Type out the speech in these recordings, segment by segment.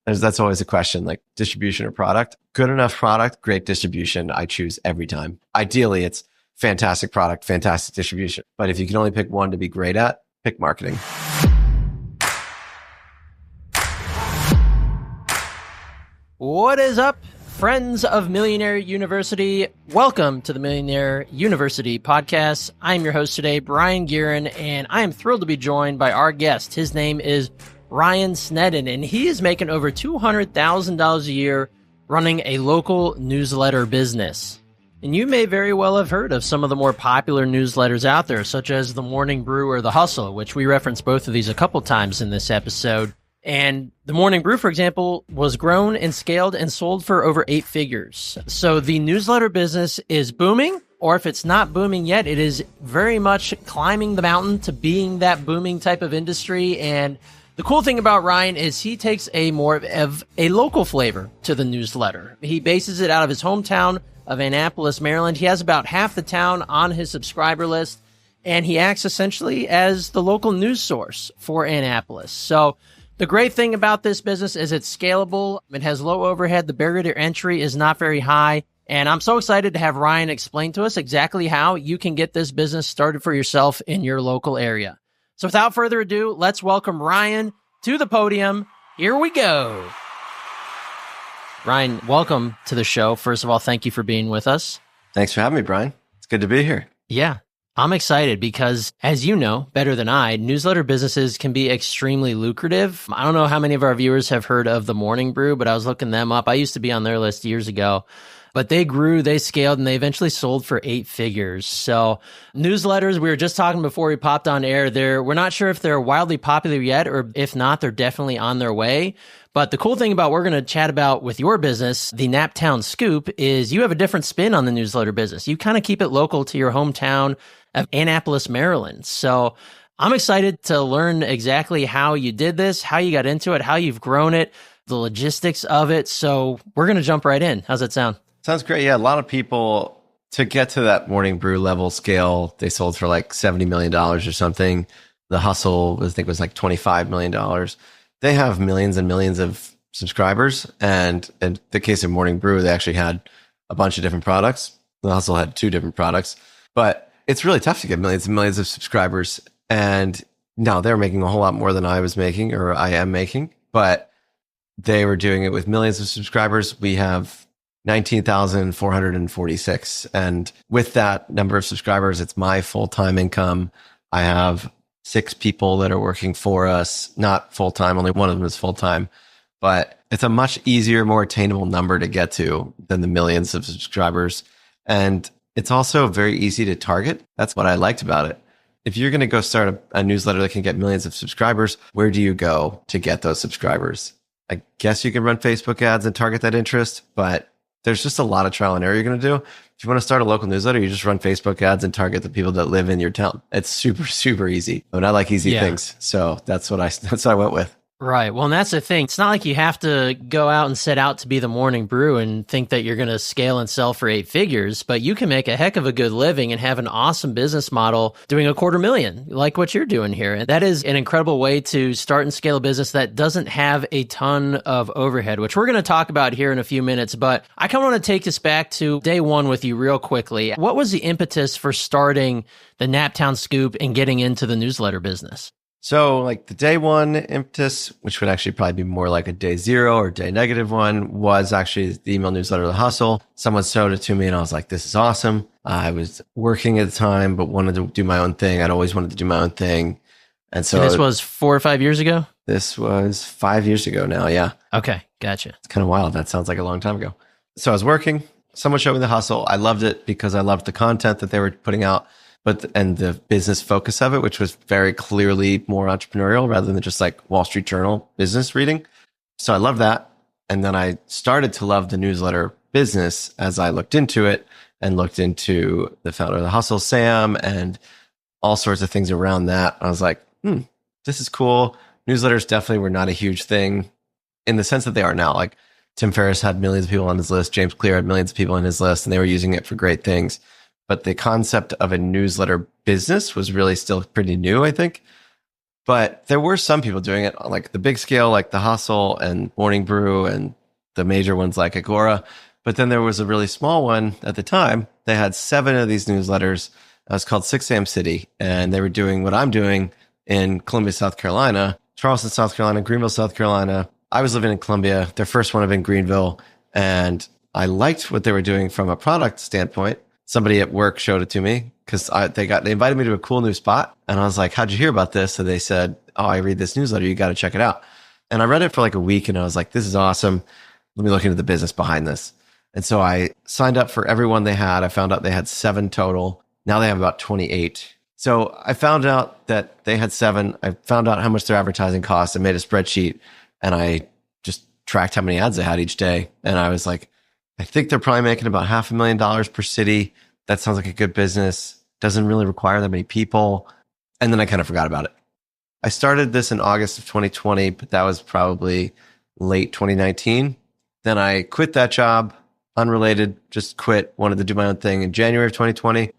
That's always a question, like distribution or product. Good enough product, great distribution. I choose every time. Ideally, it's fantastic product, fantastic distribution. But if you can only pick one to be great at, pick marketing. What is up, friends of Millionaire University? Welcome to the Millionaire University podcast. I'm your host today, Brian Guerin, and I am thrilled to be joined by our guest. His name is Ryan Sneddon, and he is making over $200,000 a year running a local newsletter business. And you may very well have heard of some of the more popular newsletters out there, such as The Morning Brew or The Hustle, which we referenced both of these a couple times in this episode. And The Morning Brew, for example, was grown and scaled and sold for over 8 figures. So the newsletter business is booming, or if it's not booming yet, it is very much climbing the mountain to being that booming type of industry. And the cool thing about Ryan is he takes a more of a local flavor to the newsletter. He bases it out of his hometown of Annapolis, Maryland. He has about half the town on his subscriber list, and he acts essentially as the local news source for Annapolis. So the great thing about this business is it's scalable. It has low overhead. The barrier to entry is not very high. And I'm so excited to have Ryan explain to us exactly how you can get this business started for yourself in your local area. So without further ado, let's welcome Ryan to the podium. Here we go. Ryan, welcome to the show. First of all, thank you for being with us. Thanks for having me, Brian. It's good to be here. Yeah. I'm excited because, as you know better than I, newsletter businesses can be extremely lucrative. I don't know how many of our viewers have heard of The Morning Brew, but I was looking them up. I used to be on their list years ago. But they grew, they scaled, and they eventually sold for 8 figures. So newsletters, we were just talking before we popped on air, we're not sure if they're wildly popular yet, or if not, they're definitely on their way. But the cool thing about what we're going to chat about with your business, the Naptown Scoop, is you have a different spin on the newsletter business. You kind of keep it local to your hometown of Annapolis, Maryland. So I'm excited to learn exactly how you did this, how you got into it, how you've grown it, the logistics of it. So we're going to jump right in. How's that sound? Sounds great. Yeah, a lot of people, to get to that Morning Brew level scale, they sold for like $70 million or something. The Hustle, I think, was like $25 million. They have millions and millions of subscribers. And in the case of Morning Brew, they actually had a bunch of different products. The Hustle had 2 different products. But it's really tough to get millions and millions of subscribers. And now they're making a whole lot more than I was making, or I am making. But they were doing it with millions of subscribers. We have 19,446. And with that number of subscribers, it's my full-time income. I have 6 people that are working for us, not full-time, only one of them is full-time, but it's a much easier, more attainable number to get to than the millions of subscribers. And it's also very easy to target. That's what I liked about it. If you're going to go start a newsletter that can get millions of subscribers, where do you go to get those subscribers? I guess you can run Facebook ads and target that interest, but there's just a lot of trial and error you're going to do. If you want to start a local newsletter, you just run Facebook ads and target the people that live in your town. It's super, super easy. And I like easy things. So that's what I went with. Right. Well, and that's the thing. It's not like you have to go out and set out to be the Morning Brew and think that you're going to scale and sell for 8 figures, but you can make a heck of a good living and have an awesome business model doing $250,000, like what you're doing here. And that is an incredible way to start and scale a business that doesn't have a ton of overhead, which we're going to talk about here in a few minutes. But I kind of want to take us back to day one with you real quickly. What was the impetus for starting the Naptown Scoop and getting into the newsletter business? So like the day one impetus, which would actually probably be more like a day 0 or day -1, was actually the email newsletter, The Hustle. Someone showed it to me and I was like, this is awesome. I was working at the time, but wanted to do my own thing. I'd always wanted to do my own thing. And so this was 4 or 5 years ago? This was 5 years ago now. Yeah. Okay. Gotcha. It's kind of wild. That sounds like a long time ago. So I was working. Someone showed me The Hustle. I loved it because I loved the content that they were putting out. And the business focus of it, which was very clearly more entrepreneurial rather than just like Wall Street Journal business reading. So I love that. And then I started to love the newsletter business as I looked into it and looked into the founder of The Hustle, Sam, and all sorts of things around that. I was like, this is cool. Newsletters definitely were not a huge thing in the sense that they are now. Like Tim Ferriss had millions of people on his list. James Clear had millions of people on his list, and they were using it for great things. But the concept of a newsletter business was really still pretty new, I think. But there were some people doing it on like the big scale, like the Hustle and Morning Brew and the major ones like Agora. But then there was a really small one at the time. They had 7 of these newsletters. It was called 6 a.m. City. And they were doing what I'm doing in Columbia, South Carolina, Charleston, South Carolina, Greenville, South Carolina. I was living in Columbia. Their first one had been Greenville. And I liked what they were doing from a product standpoint. Somebody at work showed it to me because they invited me to a cool new spot. And I was like, how'd you hear about this? So they said, oh, I read this newsletter. You got to check it out. And I read it for like a week and I was like, this is awesome. Let me look into the business behind this. And so I signed up for every one they had. I found out they had 7 total. Now they have about 28. So I found out that they had 7. I found out how much their advertising cost. I made a spreadsheet and I just tracked how many ads they had each day. And I was like, I think they're probably making about $500,000 per city. That sounds like a good business. Doesn't really require that many people. And then I kind of forgot about it. I started this in August of 2020, but that was probably late 2019. Then I quit that job, unrelated, just quit, wanted to do my own thing in January of 2020.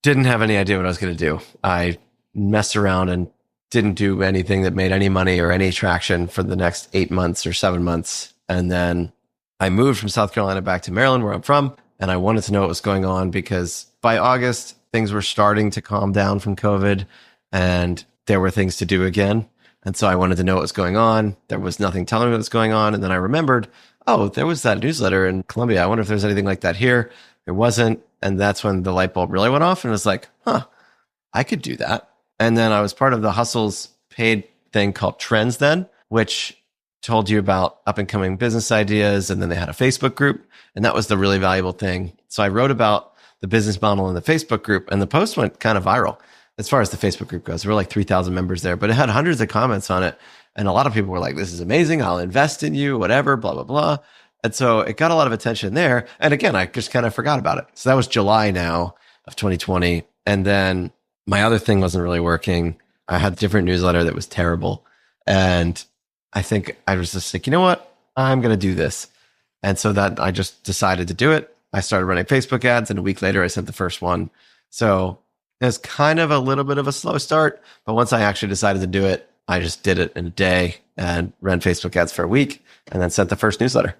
Didn't have any idea what I was going to do. I messed around and didn't do anything that made any money or any traction for the next 8 months or 7 months. And then I moved from South Carolina back to Maryland, where I'm from, and I wanted to know what was going on because by August, things were starting to calm down from COVID and there were things to do again. And so I wanted to know what was going on. There was nothing telling me what was going on. And then I remembered, oh, there was that newsletter in Columbia. I wonder if there's anything like that here. There wasn't. And that's when the light bulb really went off and it was like, I could do that. And then I was part of the Hustle's paid thing called Trends then, which told you about up and coming business ideas. And then they had a Facebook group. And that was the really valuable thing. So I wrote about the business model in the Facebook group and the post went kind of viral as far as the Facebook group goes. There were like 3,000 members there, but it had hundreds of comments on it. And a lot of people were like, this is amazing. I'll invest in you, whatever, blah, blah, blah. And so it got a lot of attention there. And again, I just kind of forgot about it. So that was July now of 2020. And then my other thing wasn't really working. I had a different newsletter that was terrible. And I think I was just like, you know what? I'm going to do this. And so that I just decided to do it. I started running Facebook ads and a week later I sent the first one. So it was kind of a little bit of a slow start, but once I actually decided to do it, I just did it in a day and ran Facebook ads for a week and then sent the first newsletter.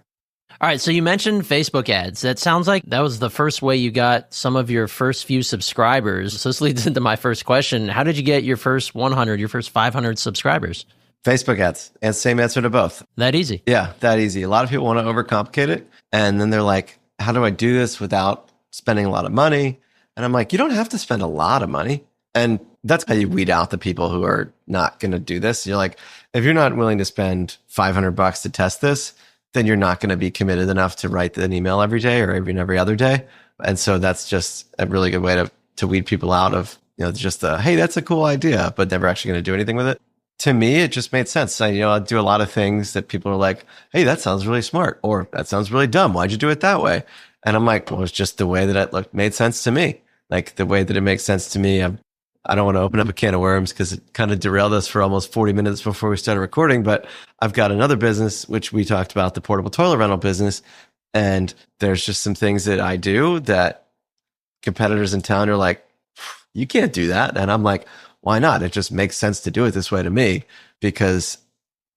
All right. So you mentioned Facebook ads. That sounds like that was the first way you got some of your first few subscribers. So this leads into my first question. How did you get your first 100, your first 500 subscribers? Facebook ads. And same answer to both. That easy. Yeah, that easy. A lot of people want to overcomplicate it. And then they're like, how do I do this without spending a lot of money? And I'm like, you don't have to spend a lot of money. And that's how you weed out the people who are not going to do this. You're like, if you're not willing to spend $500 to test this, then you're not going to be committed enough to write an email every day or even every other day. And so that's just a really good way to weed people out of, just the, hey, that's a cool idea, but never actually going to do anything with it. To me, it just made sense. I do a lot of things that people are like, hey, that sounds really smart, or that sounds really dumb. Why'd you do it that way? And I'm like, well, it's just the way that it made sense to me. Like the way that it makes sense to me. I don't want to open up a can of worms because it kind of derailed us for almost 40 minutes before we started recording. But I've got another business, which we talked about, the portable toilet rental business. And there's just some things that I do that competitors in town are like, you can't do that. And I'm like, why not? It just makes sense to do it this way to me because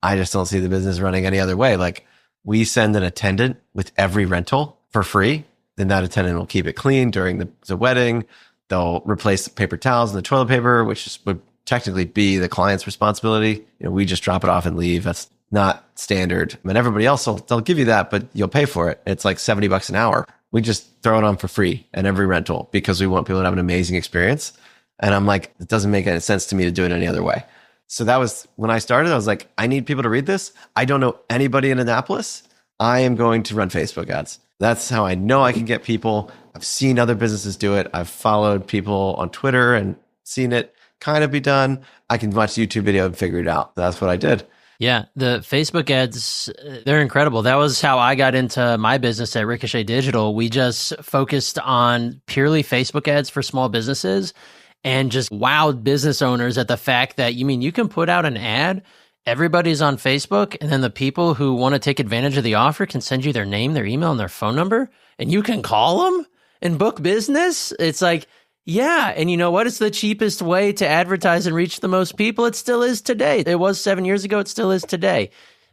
I just don't see the business running any other way. Like we send an attendant with every rental for free. Then that attendant will keep it clean during the wedding. They'll replace the paper towels and the toilet paper, which would technically be the client's responsibility. We just drop it off and leave. That's not standard. I mean, everybody else they'll give you that, but you'll pay for it. It's like $70 an hour. We just throw it on for free at every rental because we want people to have an amazing experience. And I'm like, it doesn't make any sense to me to do it any other way. So that was when I started. I was like, I need people to read this. I don't know anybody in Annapolis. I am going to run Facebook ads. That's how I know I can get people. I've seen other businesses do it. I've followed people on Twitter and seen it kind of be done. I can watch the YouTube video and figure it out. That's what I did. Yeah, the Facebook ads, they're incredible. That was how I got into my business at Ricochet Digital. We just focused on purely Facebook ads for small businesses and just wowed business owners at the fact that, you can put out an ad, everybody's on Facebook, and then the people who want to take advantage of the offer can send you their name, their email, and their phone number, and you can call them and book business. It's like, Yeah, and you know what? It's the cheapest way to advertise and reach the most people. It still is today. It was 7 years ago. It still is today.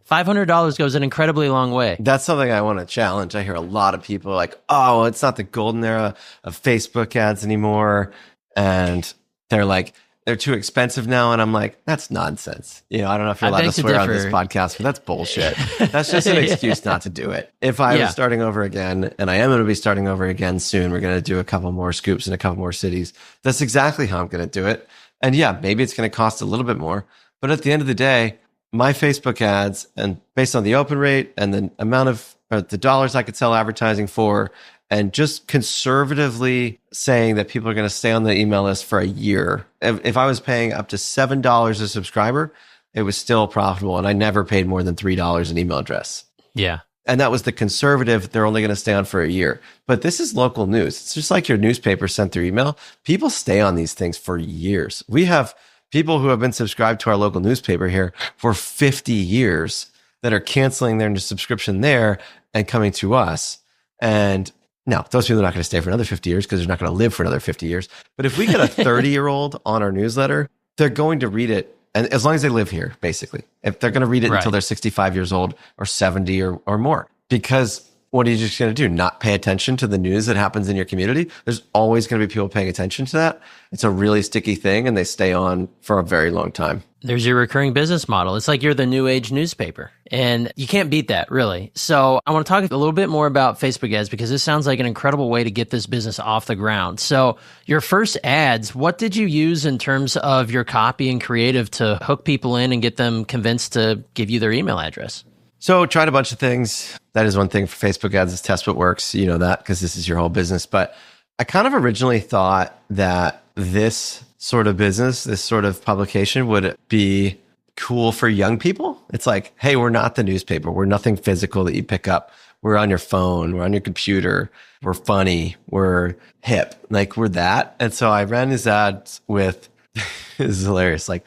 $500 goes an incredibly long way. That's something I want to challenge. I hear a lot of people like, oh, it's not the golden era of Facebook ads anymore. And they're like, they're too expensive now. And I'm like, that's nonsense. I don't know if you're allowed to swear on this podcast, but that's bullshit. That's just an excuse not to do it. If I was starting over again, and I am going to be starting over again soon, we're going to do a couple more scoops in a couple more cities. That's exactly how I'm going to do it. And yeah, maybe it's going to cost a little bit more. But at the end of the day, my Facebook ads, and based on the open rate and the amount of the dollars I could sell advertising for, and just conservatively saying that people are going to stay on the email list for a year. If I was paying up to $7 a subscriber, it was still profitable. And I never paid more than $3 an email address. Yeah. And that was the conservative. They're only going to stay on for a year. But this is local news. It's just like your newspaper sent through email. People stay on these things for years. We have people who have been subscribed to our local newspaper here for 50 years that are canceling their subscription there and coming to us. And now, those people are not going to stay for another 50 years because they're not going to live for another 50 years. But if we get a 30-year-old on our newsletter, they're going to read it. And as long as they live here, basically, if they're going to read it until they're 65 years old or 70 or more, because what are you just going to do? Not pay attention to the news that happens in your community? There's always going to be people paying attention to that. It's a really sticky thing, and they stay on for a very long time. There's your recurring business model. It's like you're the new age newspaper, and you can't beat that, really. So I want to talk a little bit more about Facebook ads, because this sounds like an incredible way to get this business off the ground. So your first ads, what did you use in terms of your copy and creative to hook people in and get them convinced to give you their email address? So tried a bunch of things. That is one thing for Facebook ads, is test what works. You know that because this is your whole business. But I kind of originally thought that this sort of business, this sort of publication would be cool for young people. It's like, hey, we're not the newspaper. We're nothing physical that you pick up. We're on your phone. We're on your computer. We're funny. We're hip. Like, we're that. And so I ran these ads with, this is hilarious, like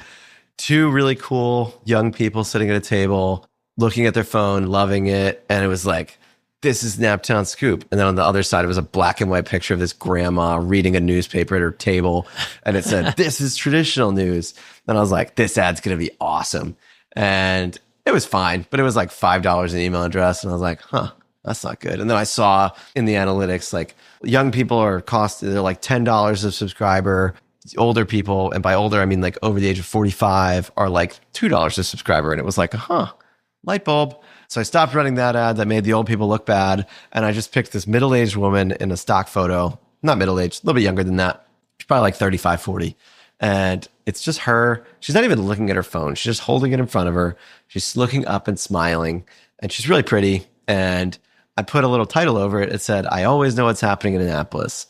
2 really cool young people sitting at a table, looking at their phone, loving it. And it was like, this is Naptown Scoop. And then on the other side, it was a black and white picture of this grandma reading a newspaper at her table. And it said, this is traditional news. And I was like, this ad's going to be awesome. And it was fine, but it was like $5 an email address. And I was like, that's not good. And then I saw in the analytics, like young people they're like $10 a subscriber. Older people, and by older, I mean like over the age of 45, are like $2 a subscriber. And it was like, light bulb. So I stopped running that ad that made the old people look bad. And I just picked this middle-aged woman in a stock photo, not middle-aged, a little bit younger than that. She's probably like 35, 40. And it's just her. She's not even looking at her phone. She's just holding it in front of her. She's looking up and smiling. And she's really pretty. And I put a little title over it. It said, I always know what's happening in Annapolis.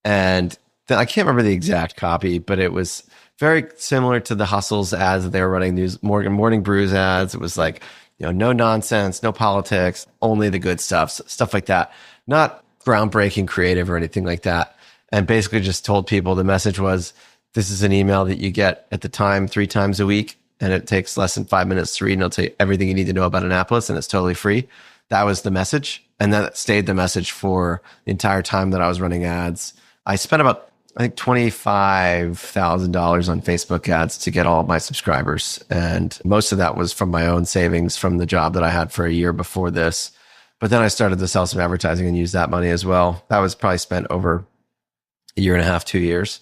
And then I can't remember the exact copy, but it was very similar to the Hustles ads that they were running, these morning brews ads. It was like, no nonsense, no politics, only the good stuff like that. Not groundbreaking creative or anything like that. And basically just told people the message was, this is an email that you get at the time 3 times a week, and it takes less than 5 minutes to read, and it'll tell you everything you need to know about Annapolis, and it's totally free. That was the message. And that stayed the message for the entire time that I was running ads. I spent about, I think, $25,000 on Facebook ads to get all of my subscribers. And most of that was from my own savings from the job that I had for a year before this. But then I started to sell some advertising and use that money as well. That was probably spent over a year and a half, 2 years.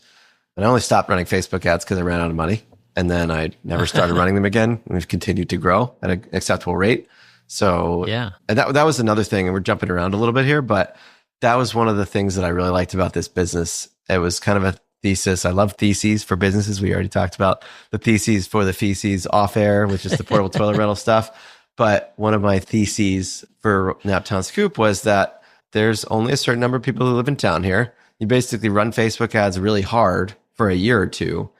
And I only stopped running Facebook ads because I ran out of money. And then I never started running them again. We've continued to grow at an acceptable rate. So yeah, and that was another thing. And we're jumping around a little bit here, but that was one of the things that I really liked about this business. It was kind of a thesis. I love theses for businesses. We already talked about the theses for the feces off air, which is the portable toilet rental stuff. But one of my theses for Naptown Scoop was that there's only a certain number of people who live in town here. You basically run Facebook ads really hard for a year or two,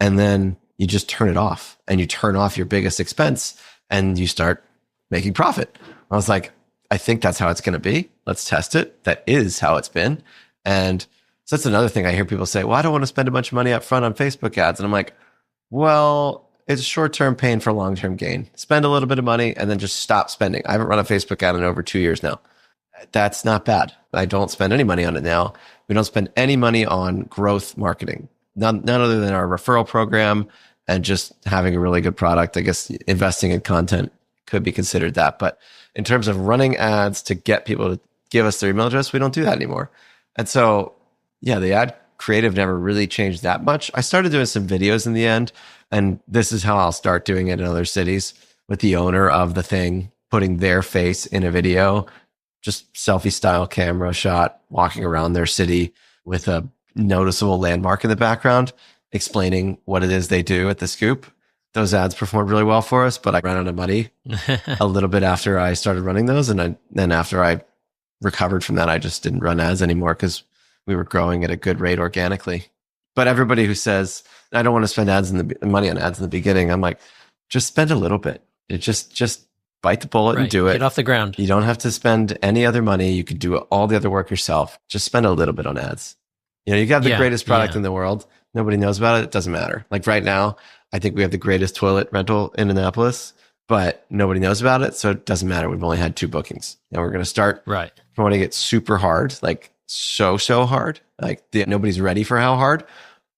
and then you just turn it off, and you turn off your biggest expense, and you start making profit. I was like, I think that's how it's going to be. Let's test it. That is how it's been. And so that's another thing I hear people say, well, I don't want to spend a bunch of money up front on Facebook ads. And I'm like, well, it's short-term pain for long-term gain. Spend a little bit of money and then just stop spending. I haven't run a Facebook ad in over 2 years now. That's not bad. I don't spend any money on it now. We don't spend any money on growth marketing, none other than our referral program and just having a really good product. I guess investing in content could be considered that. But in terms of running ads to get people to give us their email address, we don't do that anymore. And so, yeah, the ad creative never really changed that much. I started doing some videos in the end, and this is how I'll start doing it in other cities with the owner of the thing, putting their face in a video, just selfie style camera shot, walking around their city with a noticeable landmark in the background, explaining what it is they do at the Scoop. Those ads performed really well for us, but I ran out of money a little bit after I started running those. And then after I recovered from that, I just didn't run ads anymore because we were growing at a good rate organically. But everybody who says, I don't want to spend money on ads in the beginning, I'm like, just spend a little bit. It just bite the bullet and do it. Get off the ground. You don't have to spend any other money. You could do all the other work yourself. Just spend a little bit on ads. You have the greatest product in the world. Nobody knows about it. It doesn't matter. Like right now, I think we have the greatest toilet rental in Annapolis, but nobody knows about it. So it doesn't matter. We've only had 2 bookings. And we're going to start promoting it super hard, like so hard. Like nobody's ready for how hard.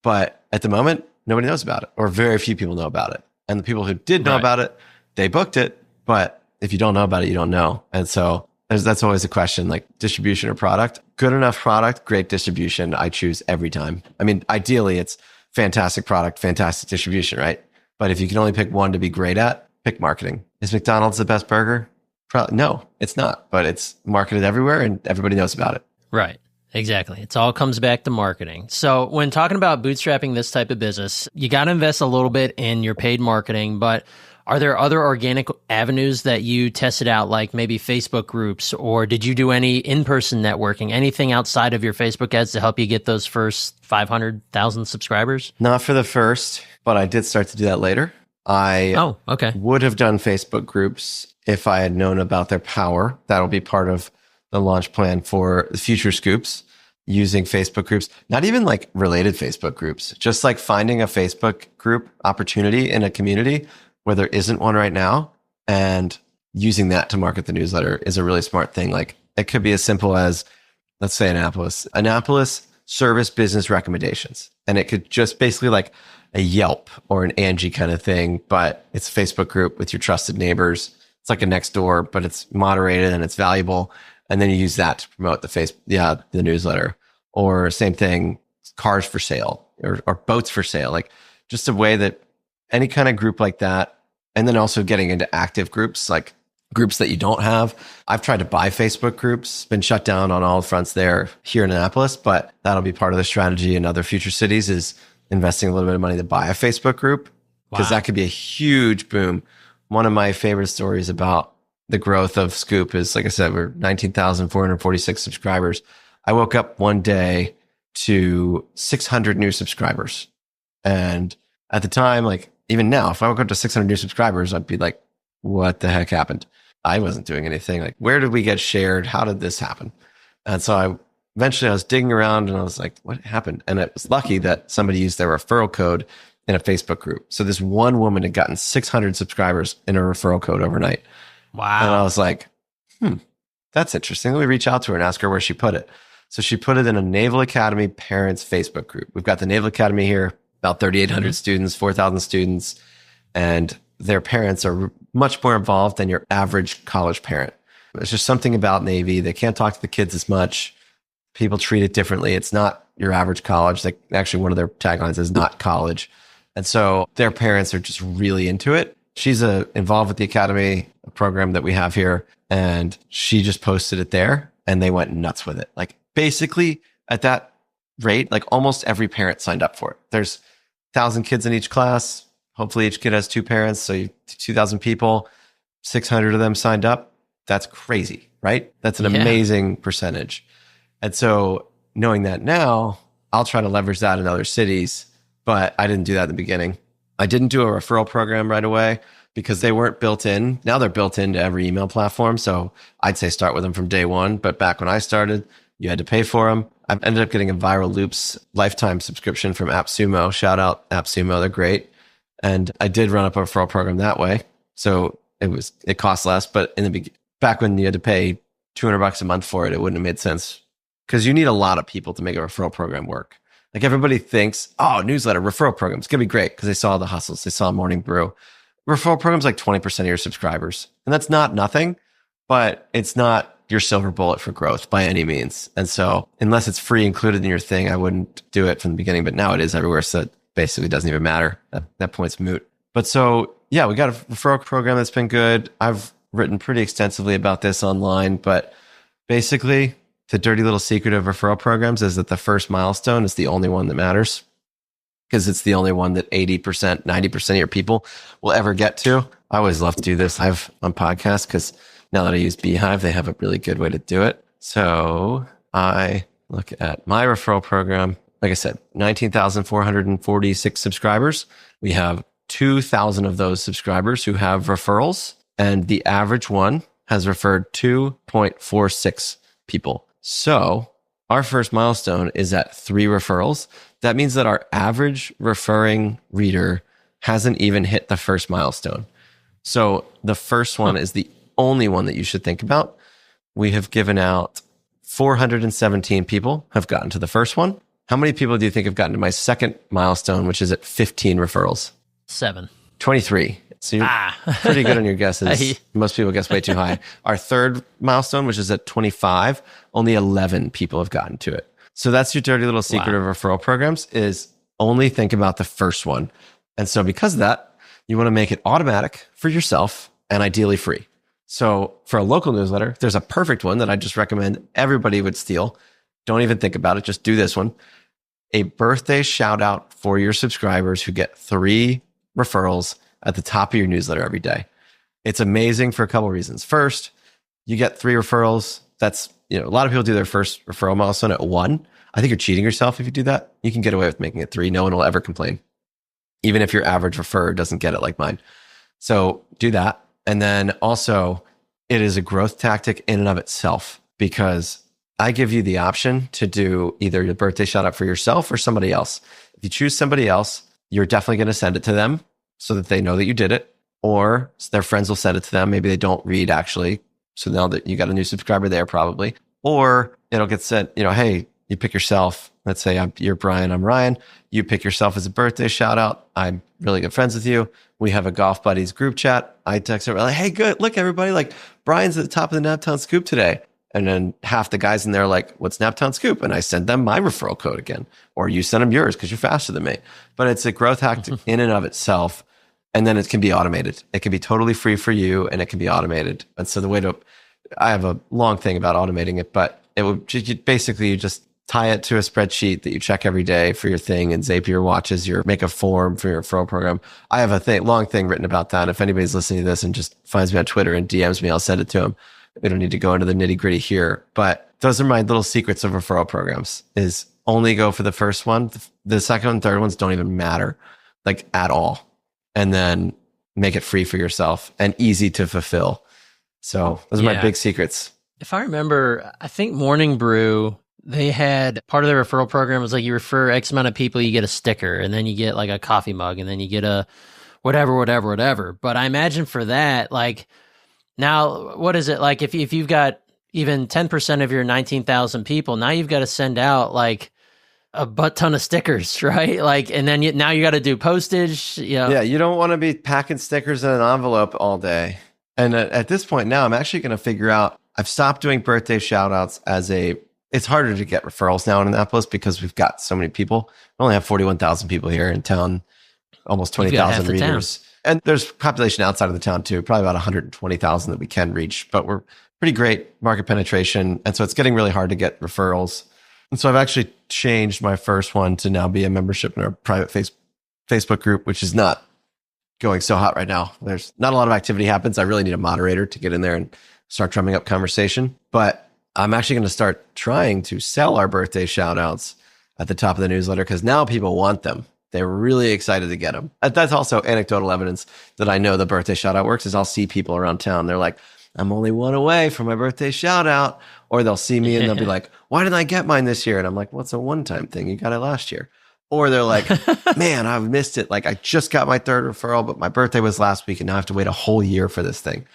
But at the moment, nobody knows about it, or very few people know about it. And the people who did know about it, they booked it. But if you don't know about it, you don't know. And so that's always a question, like distribution or product. Good enough product, great distribution. I choose every time. I mean, ideally, it's fantastic product, fantastic distribution, right? But if you can only pick one to be great at, pick marketing. Is McDonald's the best burger? Probably no, it's not. But it's marketed everywhere and everybody knows about it. Right. Exactly. It all comes back to marketing. So when talking about bootstrapping this type of business, you got to invest a little bit in your paid marketing, but are there other organic avenues that you tested out, like maybe Facebook groups, or did you do any in-person networking, anything outside of your Facebook ads to help you get those first 500,000 subscribers? Not for the first, but I did start to do that later. I would have done Facebook groups if I had known about their power. That'll be part of the launch plan for the future Scoops, using Facebook groups, not even like related Facebook groups, just like finding a Facebook group opportunity in a community where there isn't one right now, and using that to market the newsletter is a really smart thing. Like it could be as simple as, let's say Annapolis service business recommendations. And it could just basically like a Yelp or an Angie kind of thing, but it's a Facebook group with your trusted neighbors. It's like a Nextdoor, but it's moderated and it's valuable. And then you use that to promote the newsletter. Or same thing, cars for sale or boats for sale. Like just a way that any kind of group like that. And then also getting into active groups, like groups that you don't have. I've tried to buy Facebook groups, been shut down on all fronts there here in Annapolis, but that'll be part of the strategy in other future cities, is investing a little bit of money to buy a Facebook group, because that could be a huge boom. One of my favorite stories about the growth of Scoop is, like I said, we're 19,446 subscribers. I woke up one day to 600 new subscribers. And at the time, like even now, if I woke up to 600 new subscribers, I'd be like, what the heck happened? I wasn't doing anything. Like, where did we get shared? How did this happen? And so eventually I was digging around and I was like, what happened? And it was lucky that somebody used their referral code in a Facebook group. So this one woman had gotten 600 subscribers in a referral code overnight. Wow. And I was like, that's interesting. Let me reach out to her and ask her where she put it. So she put it in a Naval Academy parents Facebook group. We've got the Naval Academy here, about 3,800 students, 4,000 students, and their parents are much more involved than your average college parent. There's just something about Navy. They can't talk to the kids as much. People treat it differently. It's not your average college. Like, actually, one of their taglines is not college. And so their parents are just really into it. She's involved with the Academy, a program that we have here, and she just posted it there and they went nuts with it. Like, basically at that rate, like almost every parent signed up for it. There's 1,000 kids in each class. Hopefully each kid has 2 parents. So 2,000 people, 600 of them signed up. That's crazy, right? That's an amazing percentage. And so knowing that now, I'll try to leverage that in other cities, but I didn't do that in the beginning. I didn't do a referral program right away because they weren't built in. Now they're built into every email platform. So I'd say start with them from day one. But back when I started, you had to pay for them. I ended up getting a Viral Loops lifetime subscription from AppSumo. Shout out AppSumo. They're great. And I did run up a referral program that way. So it cost less, but back when you had to pay $200 a month for it, it wouldn't have made sense because you need a lot of people to make a referral program work. Like everybody thinks, oh, newsletter, referral program, it's going to be great because they saw the hustles. They saw Morning Brew. Referral program's like 20% of your subscribers. And that's not nothing, but it's not your silver bullet for growth by any means. And so unless it's free included in your thing, I wouldn't do it from the beginning, but now it is everywhere. So it basically doesn't even matter. That point's moot. But so, yeah, we got a referral program that's been good. I've written pretty extensively about this online, but basically the dirty little secret of referral programs is that the first milestone is the only one that matters because it's the only one that 80%, 90% of your people will ever get to. I always love to do this. I've on podcasts because now that I use Beehive, they have a really good way to do it. So I look at my referral program. Like I said, 19,446 subscribers. We have 2,000 of those subscribers who have referrals, and the average one has referred 2.46 people. So our first milestone is at 3 referrals. That means that our average referring reader hasn't even hit the first milestone. So the first one is the only one that you should think about. We have given out 417 people have gotten to the first one. How many people do you think have gotten to my second milestone, which is at 15 referrals? 7. 23. So you're pretty good on your guesses. Most people guess way too high. Our third milestone, which is at 25, only 11 people have gotten to it. So that's your dirty little secret of referral programs is only think about the first one. And so because of that, you want to make it automatic for yourself and ideally free. So for a local newsletter, there's a perfect one that I just recommend everybody would steal. Don't even think about it. Just do this one. A birthday shout out for your subscribers who get 3 referrals at the top of your newsletter every day. It's amazing for a couple of reasons. First, you get 3 referrals. That's, a lot of people do their first referral milestone at 1. I think you're cheating yourself if you do that. You can get away with making it 3. No one will ever complain, even if your average referrer doesn't get it like mine. So do that. And then also, it is a growth tactic in and of itself because I give you the option to do either your birthday shout out for yourself or somebody else. If you choose somebody else, you're definitely going to send it to them so that they know that you did it, or their friends will send it to them. Maybe they don't read actually. So now that you got a new subscriber there probably, or it'll get sent, hey, you pick yourself. Let's say you're Brian, I'm Ryan. You pick yourself as a birthday shout out. I'm really good friends with you. We have a Golf Buddies group chat. I text everybody like, hey, good. Look, everybody, like Brian's at the top of the Naptown Scoop today. And then half the guys in there are like, what's Naptown Scoop? And I send them my referral code again. Or you send them yours because you're faster than me. But it's a growth hack in and of itself. And then it can be automated. It can be totally free for you and it can be automated. And so I have a long thing about automating it, but it would basically you just tie it to a spreadsheet that you check every day for your thing, and Zapier watches make a form for your referral program. I have a long thing written about that. If anybody's listening to this and just finds me on Twitter and DMs me, I'll send it to them. We don't need to go into the nitty gritty here, but those are my little secrets of referral programs is only go for the first one. The second and third ones don't even matter like at all. And then make it free for yourself and easy to fulfill. So those are my big secrets. If I remember, I think Morning Brew, they had part of their referral program was like you refer X amount of people, you get a sticker, and then you get like a coffee mug, and then you get a whatever. But I imagine for that, like now, what is it like if you've got even 10% of your 19,000 people, now you've got to send out like a butt ton of stickers, right? Like, and then now you got to do postage. Yeah, you don't want to be packing stickers in an envelope all day. And at this point now, I'm actually going to figure out, I've stopped doing birthday shout outs it's harder to get referrals now in Annapolis because we've got so many people. We only have 41,000 people here in town, almost 20,000 readers. And there's population outside of the town too, probably about 120,000 that we can reach, but we're pretty great market penetration. And so it's getting really hard to get referrals. And so I've actually changed my first one to now be a membership in our private Facebook group, which is not going so hot right now. There's not a lot of activity happens. I really need a moderator to get in there and start drumming up conversation. But I'm actually going to start trying to sell our birthday shout outs at the top of the newsletter because now people want them. They're really excited to get them. That's also anecdotal evidence that I know the birthday shout out works is I'll see people around town. They're like, I'm only one away from my birthday shout out. Or they'll see me and they'll be like, why didn't I get mine this year? And I'm like, what's a one-time thing? You got it last year. Or they're like, man, I missed it. Like I just got my third referral, but my birthday was last week and now I have to wait a whole year for this thing.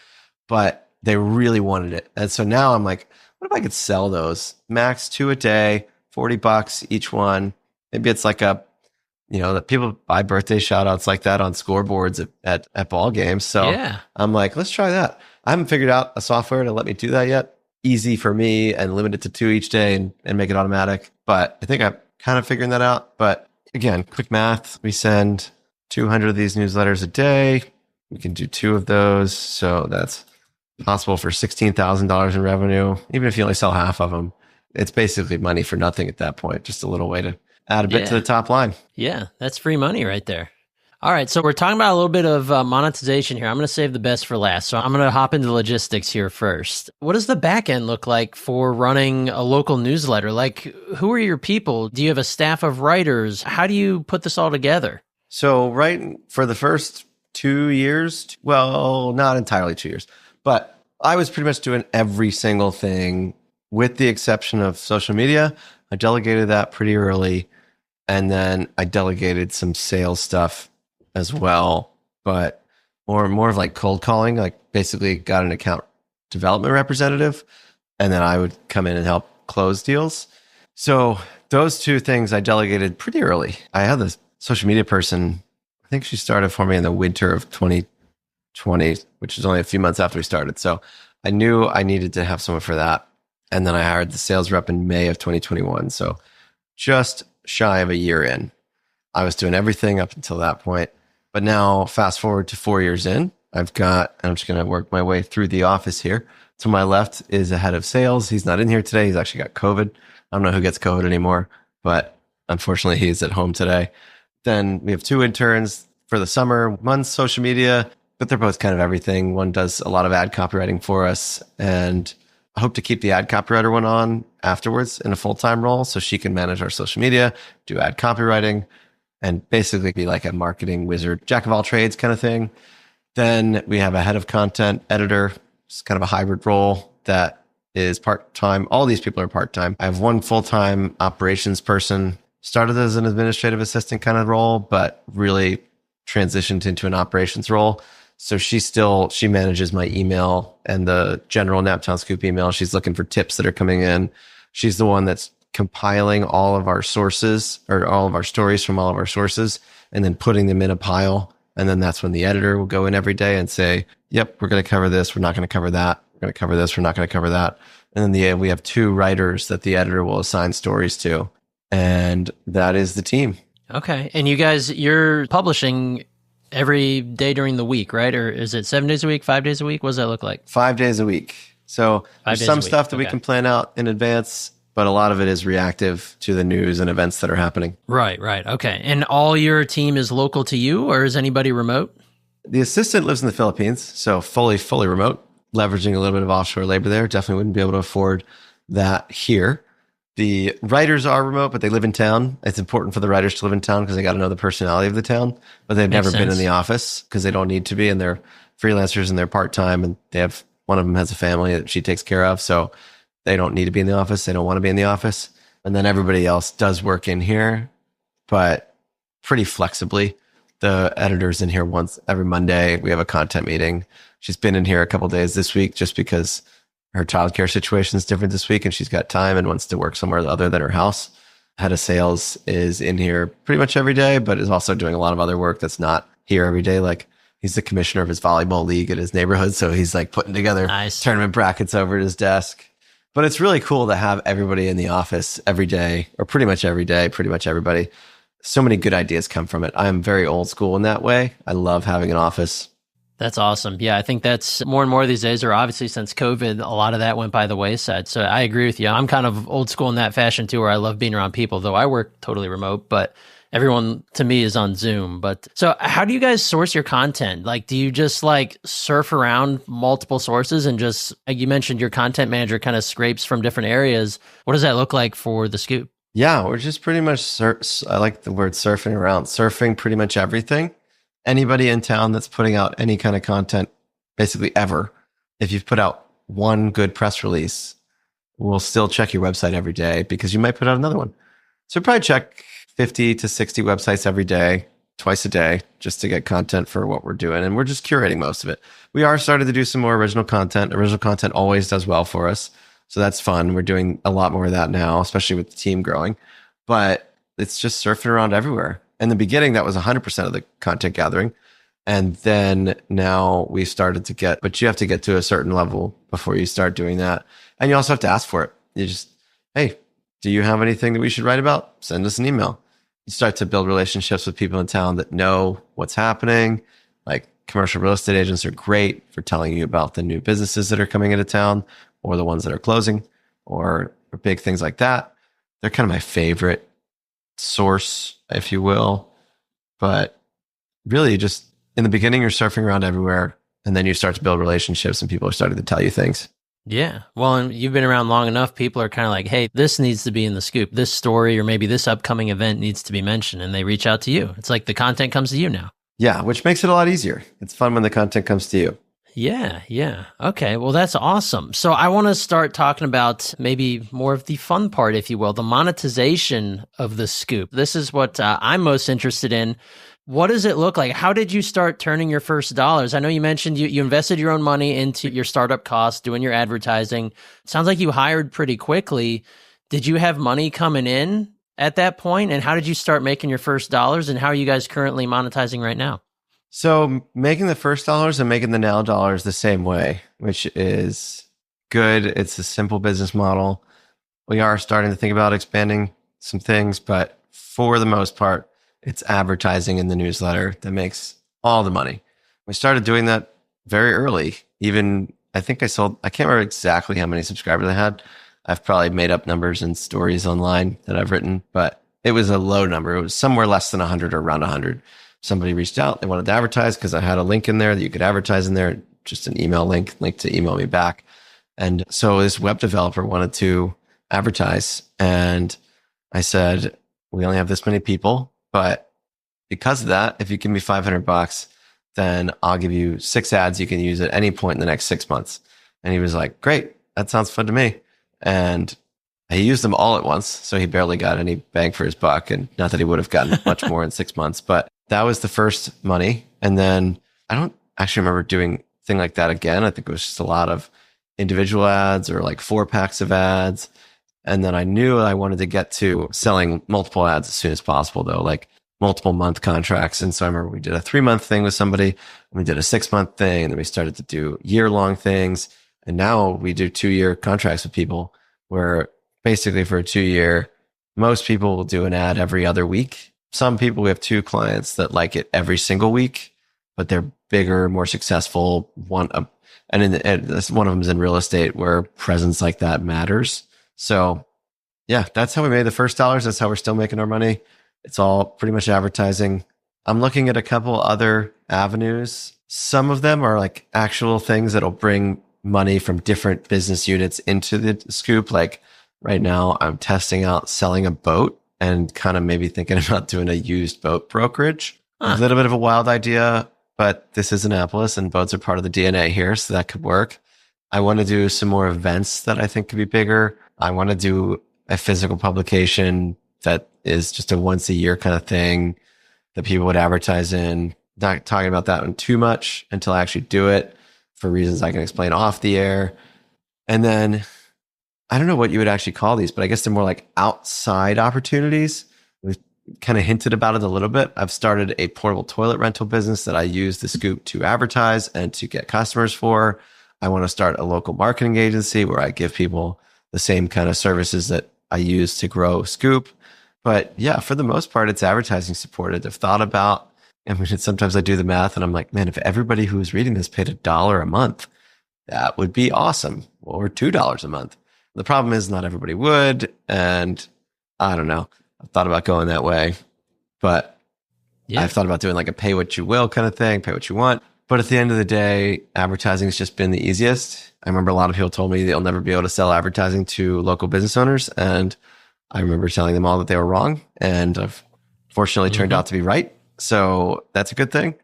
But They really wanted it. And so now I'm like, what if I could sell those? Max 2 a day, $40 each one. Maybe it's like that people buy birthday shout outs like that on scoreboards at ball games. So Yeah. I'm like, let's try that. I haven't figured out a software to let me do that yet. Easy for me and limit it to 2 each day and make it automatic. But I think I'm kind of figuring that out. But again, quick math. We send 200 of these newsletters a day. We can do 2 of those. So that's possible for $16,000 in revenue. Even if you only sell half of them, it's basically money for nothing at that point. Just a little way to add a bit to the top line. Yeah, that's free money right there. All right, so we're talking about a little bit of monetization here. I'm going to save the best for last. So I'm going to hop into logistics here first. What does the back end look like for running a local newsletter? Like, who are your people? Do you have a staff of writers? How do you put this all together? So right for the first 2 years, well, not entirely 2 years, but I was pretty much doing every single thing with the exception of social media. I delegated that pretty early. And then I delegated some sales stuff as well, but more of like cold calling, like basically got an account development representative, and then I would come in and help close deals. So those 2 things I delegated pretty early. I had this social media person, I think she started for me in the winter of 2020, which is only a few months after we started. So I knew I needed to have someone for that. And then I hired the sales rep in May of 2021. So just shy of a year in. I was doing everything up until that point. But now, fast forward to 4 years in, I'm just going to work my way through the office here. To my left is a head of sales. He's not in here today. He's actually got COVID. I don't know who gets COVID anymore, but unfortunately, he's at home today. Then we have 2 interns for the summer. One's social media, but they're both kind of everything. One does a lot of ad copywriting for us, and I hope to keep the ad copywriter one on afterwards in a full-time role so she can manage our social media, do ad copywriting, and basically be like a marketing wizard, jack of all trades kind of thing. Then we have a head of content editor. It's kind of a hybrid role that is part-time. All these people are part-time. I have one full-time operations person, started as an administrative assistant kind of role, but really transitioned into an operations role. So she manages my email and the general Naptown Scoop email. She's looking for tips that are coming in. She's the one that's compiling all of our sources or all of our stories from all of our sources and then putting them in a pile. And then that's when the editor will go in every day and say, yep, we're going to cover this. We're not going to cover that. We're going to cover this. We're not going to cover that. And then we have 2 writers that the editor will assign stories to. And that is the team. Okay. And you're publishing every day during the week, right? Or is it 7 days a week, 5 days a week? What does that look like? 5 days a week. So there's some stuff that we can plan out in advance, but a lot of it is reactive to the news and events that are happening. Right. Okay. And all your team is local to you, or is anybody remote? The assistant lives in the Philippines, so fully remote, leveraging a little bit of offshore labor there. Definitely wouldn't be able to afford that here. The writers are remote, but they live in town. It's important for the writers to live in town because they got to know the personality of the town, but they've never been in the office because they don't need to be, and they're freelancers and they're part-time, and one of them has a family that she takes care of. So they don't need to be in the office. They don't want to be in the office. And then everybody else does work in here, but pretty flexibly. The editor's in here once every Monday. We have a content meeting. She's been in here a couple of days this week just because her childcare situation is different this week and she's got time and wants to work somewhere other than her house. Head of sales is in here pretty much every day, but is also doing a lot of other work that's not here every day. Like he's the commissioner of his volleyball league at his neighborhood. So he's like putting together tournament brackets over at his desk. But it's really cool to have everybody in the office every day, or pretty much every day, pretty much everybody. So many good ideas come from it. I'm very old school in that way. I love having an office. That's awesome. Yeah, I think that's more and more these days, or obviously since COVID, a lot of that went by the wayside. So I agree with you. I'm kind of old school in that fashion too, where I love being around people, though I work totally remote, but everyone to me is on Zoom. But so how do you guys source your content? Like, do you just like surf around multiple sources and just, like you mentioned, your content manager kind of scrapes from different areas. What does that look like for the Scoop? Yeah, we're just pretty much, I like the word surfing around, surfing pretty much everything. Anybody in town that's putting out any kind of content, basically ever, if you've put out one good press release, we'll still check your website every day because you might put out another one. So probably check 50 to 60 websites every day, twice a day just to get content for what we're doing. And we're just curating most of it. We are starting to do some more original content. Original content always does well for us. So that's fun. We're doing a lot more of that now, especially with the team growing. But it's just surfing around everywhere. In the beginning, that was 100% of the content gathering. And then now we started to get, but you have to get to a certain level before you start doing that. And you also have to ask for it. You just, hey, do you have anything that we should write about? Send us an email. You start to build relationships with people in town that know what's happening. Like commercial real estate agents are great for telling you about the new businesses that are coming into town or the ones that are closing or big things like that. They're kind of my favorite source, if you will. But really just in the beginning, you're surfing around everywhere and then you start to build relationships and people are starting to tell you things. Yeah. Well, and you've been around long enough. People are kind of like, hey, this needs to be in the scoop. This story or maybe this upcoming event needs to be mentioned. And they reach out to you. It's like the content comes to you now. Yeah, which makes it a lot easier. It's fun when the content comes to you. Yeah. Yeah. Okay. Well, that's awesome. So I want to start talking about maybe more of the fun part, if you will, the monetization of the scoop. This is what I'm most interested in. What does it look like? How did you start turning your first dollars? I know you mentioned you invested your own money into your startup costs, doing your advertising. It sounds like you hired pretty quickly. Did you have money coming in at that point? And how did you start making your first dollars? And how are you guys currently monetizing right now? So making the first dollars and making the now dollars the same way, which is good. It's a simple business model. We are starting to think about expanding some things, but for the most part, it's advertising in the newsletter that makes all the money. We started doing that very early. Even I think I can't remember exactly how many subscribers I had. I've probably made up numbers and stories online that I've written, but it was a low number. It was somewhere less than 100 or around 100. Somebody reached out. They wanted to advertise because I had a link in there that you could advertise in there, just an email link to email me back. And so this web developer wanted to advertise. And I said, we only have this many people, but because of that, if you give me $500, then I'll give you 6 ads you can use at any point in the next 6 months. And he was like, great, that sounds fun to me. And he used them all at once. So he barely got any bang for his buck. And not that he would have gotten much more in 6 months, but that was the first money. And then I don't actually remember doing a thing like that again. I think it was just a lot of individual ads or like 4-packs of ads. And then I knew I wanted to get to selling multiple ads as soon as possible, though, like multiple month contracts. And so I remember we did a 3-month thing with somebody, and we did a 6-month thing, and then we started to do year-long things. And now we do 2-year contracts with people where basically for a 2-year, most people will do an ad every other week. Some people, we have 2 clients that like it every single week, but they're bigger, more successful. One of them is in real estate where presence like that matters. So yeah, that's how we made the first dollars. That's how we're still making our money. It's all pretty much advertising. I'm looking at a couple other avenues. Some of them are like actual things that'll bring money from different business units into the scoop. Like right now, I'm testing out selling a boat and kind of maybe thinking about doing a used boat brokerage. A little bit of a wild idea, but this is Annapolis and boats are part of the DNA here, so that could work. I want to do some more events that I think could be bigger. I want to do a physical publication that is just a once a year kind of thing that people would advertise in. Not talking about that one too much until I actually do it for reasons I can explain off the air. And then I don't know what you would actually call these, but I guess they're more like outside opportunities. We've kind of hinted about it a little bit. I've started a portable toilet rental business that I use the scoop to advertise and to get customers for. I want to start a local marketing agency where I give people the same kind of services that I use to grow Scoop. But yeah, for the most part, it's advertising supported. I've thought about, I mean, sometimes I do the math and I'm like, man, if everybody who was reading this paid $1 a month, that would be awesome. Or $2 a month. The problem is not everybody would. And I don't know. I've thought about going that way, but yeah. I've thought about doing like a pay what you will kind of thing, pay what you want. But at the end of the day, advertising has just been the easiest. I remember a lot of people told me they'll never be able to sell advertising to local business owners. And I remember telling them all that they were wrong. And I've fortunately turned out to be right. So that's a good thing.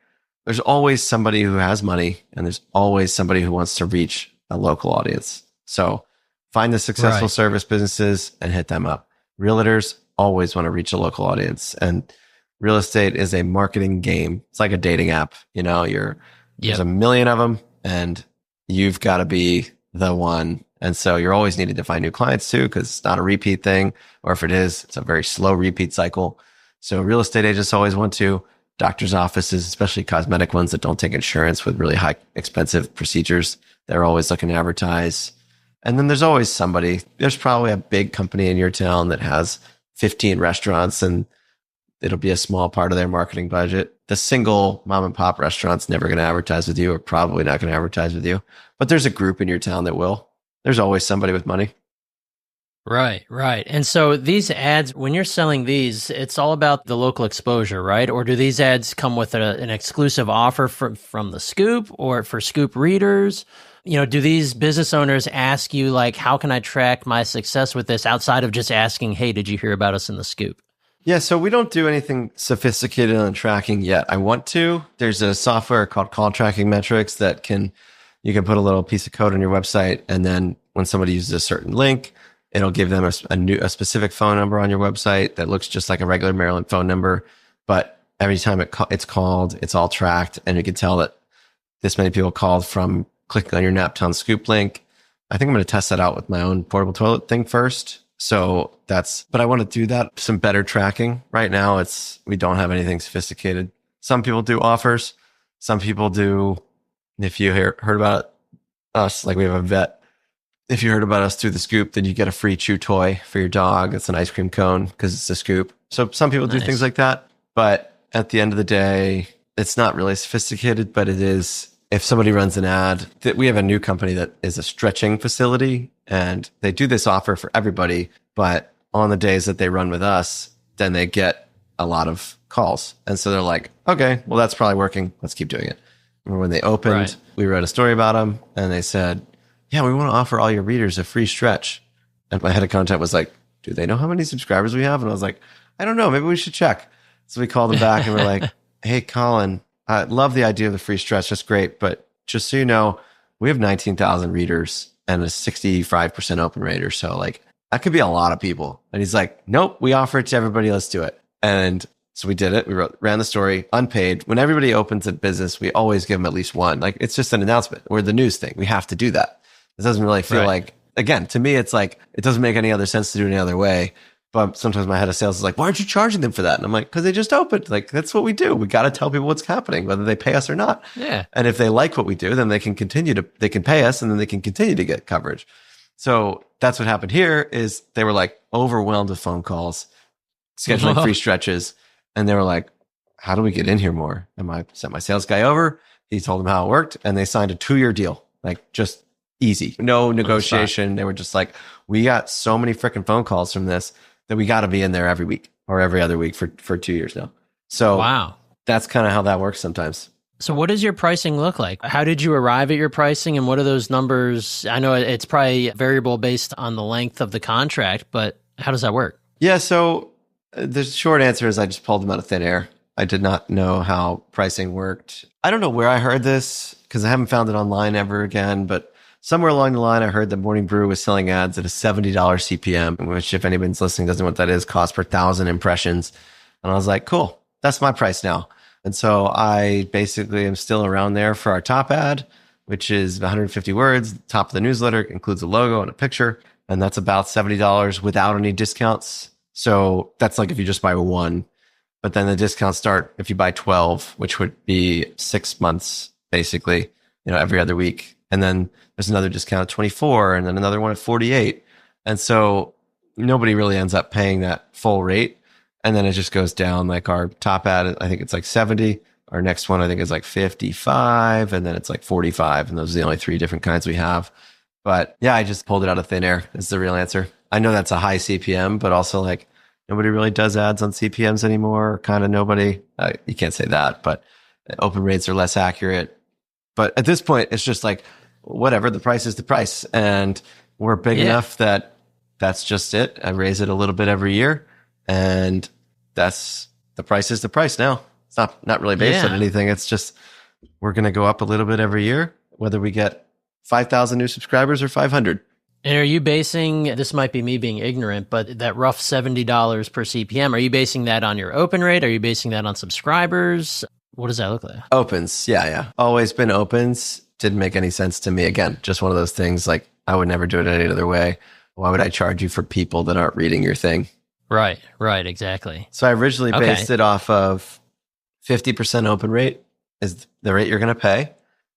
There's always somebody who has money and there's always somebody who wants to reach a local audience. So find the successful service businesses and hit them up. Realtors always want to reach a local audience. And real estate is a marketing game. It's like a dating app. There's Yep. a million of them and you've got to be the one. And so you're always needing to find new clients too, because it's not a repeat thing. Or if it is, it's a very slow repeat cycle. So real estate agents always want to, doctor's offices, especially cosmetic ones that don't take insurance with really high expensive procedures. They're always looking to advertise. And then there's always there's probably a big company in your town that has 15 restaurants and it'll be a small part of their marketing budget. The single mom and pop restaurant's never going to advertise with you or probably not going to advertise with you. But there's a group in your town that will. There's always somebody with money. Right, right. And so these ads, when you're selling these, it's all about the local exposure, right? Or do these ads come with an exclusive offer from the Scoop or for Scoop readers? Do these business owners ask you, like, how can I track my success with this outside of just asking, hey, did you hear about us in the Scoop? Yeah, so we don't do anything sophisticated on tracking yet. I want to. There's a software called Call Tracking Metrics that you can put a little piece of code on your website, and then when somebody uses a certain link, it'll give them a specific phone number on your website that looks just like a regular Maryland phone number. But every time it's called, it's all tracked, and you can tell that this many people called from clicking on your Naptown Scoop link. I think I'm going to test that out with my own portable toilet thing first. But I want to do that, some better tracking. Right now, we don't have anything sophisticated. Some people do offers. Some people do, if you heard about us, like we have a vet, if you heard about us through the Scoop, then you get a free chew toy for your dog. It's an ice cream cone because it's a Scoop. So some people do things like that. But at the end of the day, it's not really sophisticated, but it is. If somebody runs an ad, we have a new company that is a stretching facility and they do this offer for everybody. But on the days that they run with us, then they get a lot of calls. And so they're like, okay, well, that's probably working. Let's keep doing it. Remember when they opened, We wrote a story about them and they said, yeah, we want to offer all your readers a free stretch. And my head of content was like, do they know how many subscribers we have? And I was like, I don't know. Maybe we should check. So we called them back and we're like, hey, Colin, I love the idea of the free stretch. That's great. But just so you know, we have 19,000 readers and a 65% open rate. So like that could be a lot of people. And he's like, nope, we offer it to everybody. Let's do it. And so we did it. We ran the story unpaid. When everybody opens a business, we always give them at least one. Like it's just an announcement. We're the news thing. We have to do that. It doesn't really feel like, again, to me, it's like, it doesn't make any other sense to do it any other way. But sometimes my head of sales is like, why aren't you charging them for that? And I'm like, because they just opened. Like, that's what we do. We got to tell people what's happening, whether they pay us or not. Yeah. And if they like what we do, then they can pay us and then they can continue to get coverage. So that's what happened here is they were like overwhelmed with phone calls, scheduling free stretches. And they were like, how do we get in here more? And I sent my sales guy over. He told them how it worked and they signed a 2-year deal. Like just easy, no negotiation. They were just like, we got so many freaking phone calls from this that we got to be in there every week or every other week for 2 years now. So wow, that's kind of how that works sometimes. So what does your pricing look like? How did you arrive at your pricing and what are those numbers? I know it's probably variable based on the length of the contract, but how does that work? Yeah. So the short answer is I just pulled them out of thin air. I did not know how pricing worked. I don't know where I heard this because I haven't found it online ever again, but somewhere along the line, I heard that Morning Brew was selling ads at a $70 CPM, which if anybody's listening doesn't know what that is, cost per 1,000 impressions. And I was like, cool, that's my price now. And so I basically am still around there for our top ad, which is 150 words. Top of the newsletter includes a logo and a picture. And that's about $70 without any discounts. So that's like if you just buy one. But then the discounts start if you buy 12, which would be 6 months, basically, every other week. And then there's another discount at 24 and then another one at 48. And so nobody really ends up paying that full rate. And then it just goes down. Like our top ad, I think it's like 70. Our next one, I think is like 55. And then it's like 45. And those are the only 3 different kinds we have. But yeah, I just pulled it out of thin air is the real answer. I know that's a high CPM, but also like nobody really does ads on CPMs anymore. Kind of nobody. You can't say that, but open rates are less accurate. But at this point, it's just like, whatever, the price is the price. And we're big enough that that's just it. I raise it a little bit every year. And that's the price is the price now. It's not really based on anything. It's just, we're going to go up a little bit every year, whether we get 5,000 new subscribers or 500. And are you basing, this might be me being ignorant, but that rough $70 per CPM, are you basing that on your open rate? Are you basing that on subscribers? What does that look like? Opens. Yeah, yeah. Always been opens. Didn't make any sense to me. Again, just one of those things like I would never do it any other way. Why would I charge you for people that aren't reading your thing? Right, exactly. So I originally based it off of 50% open rate is the rate you're going to pay.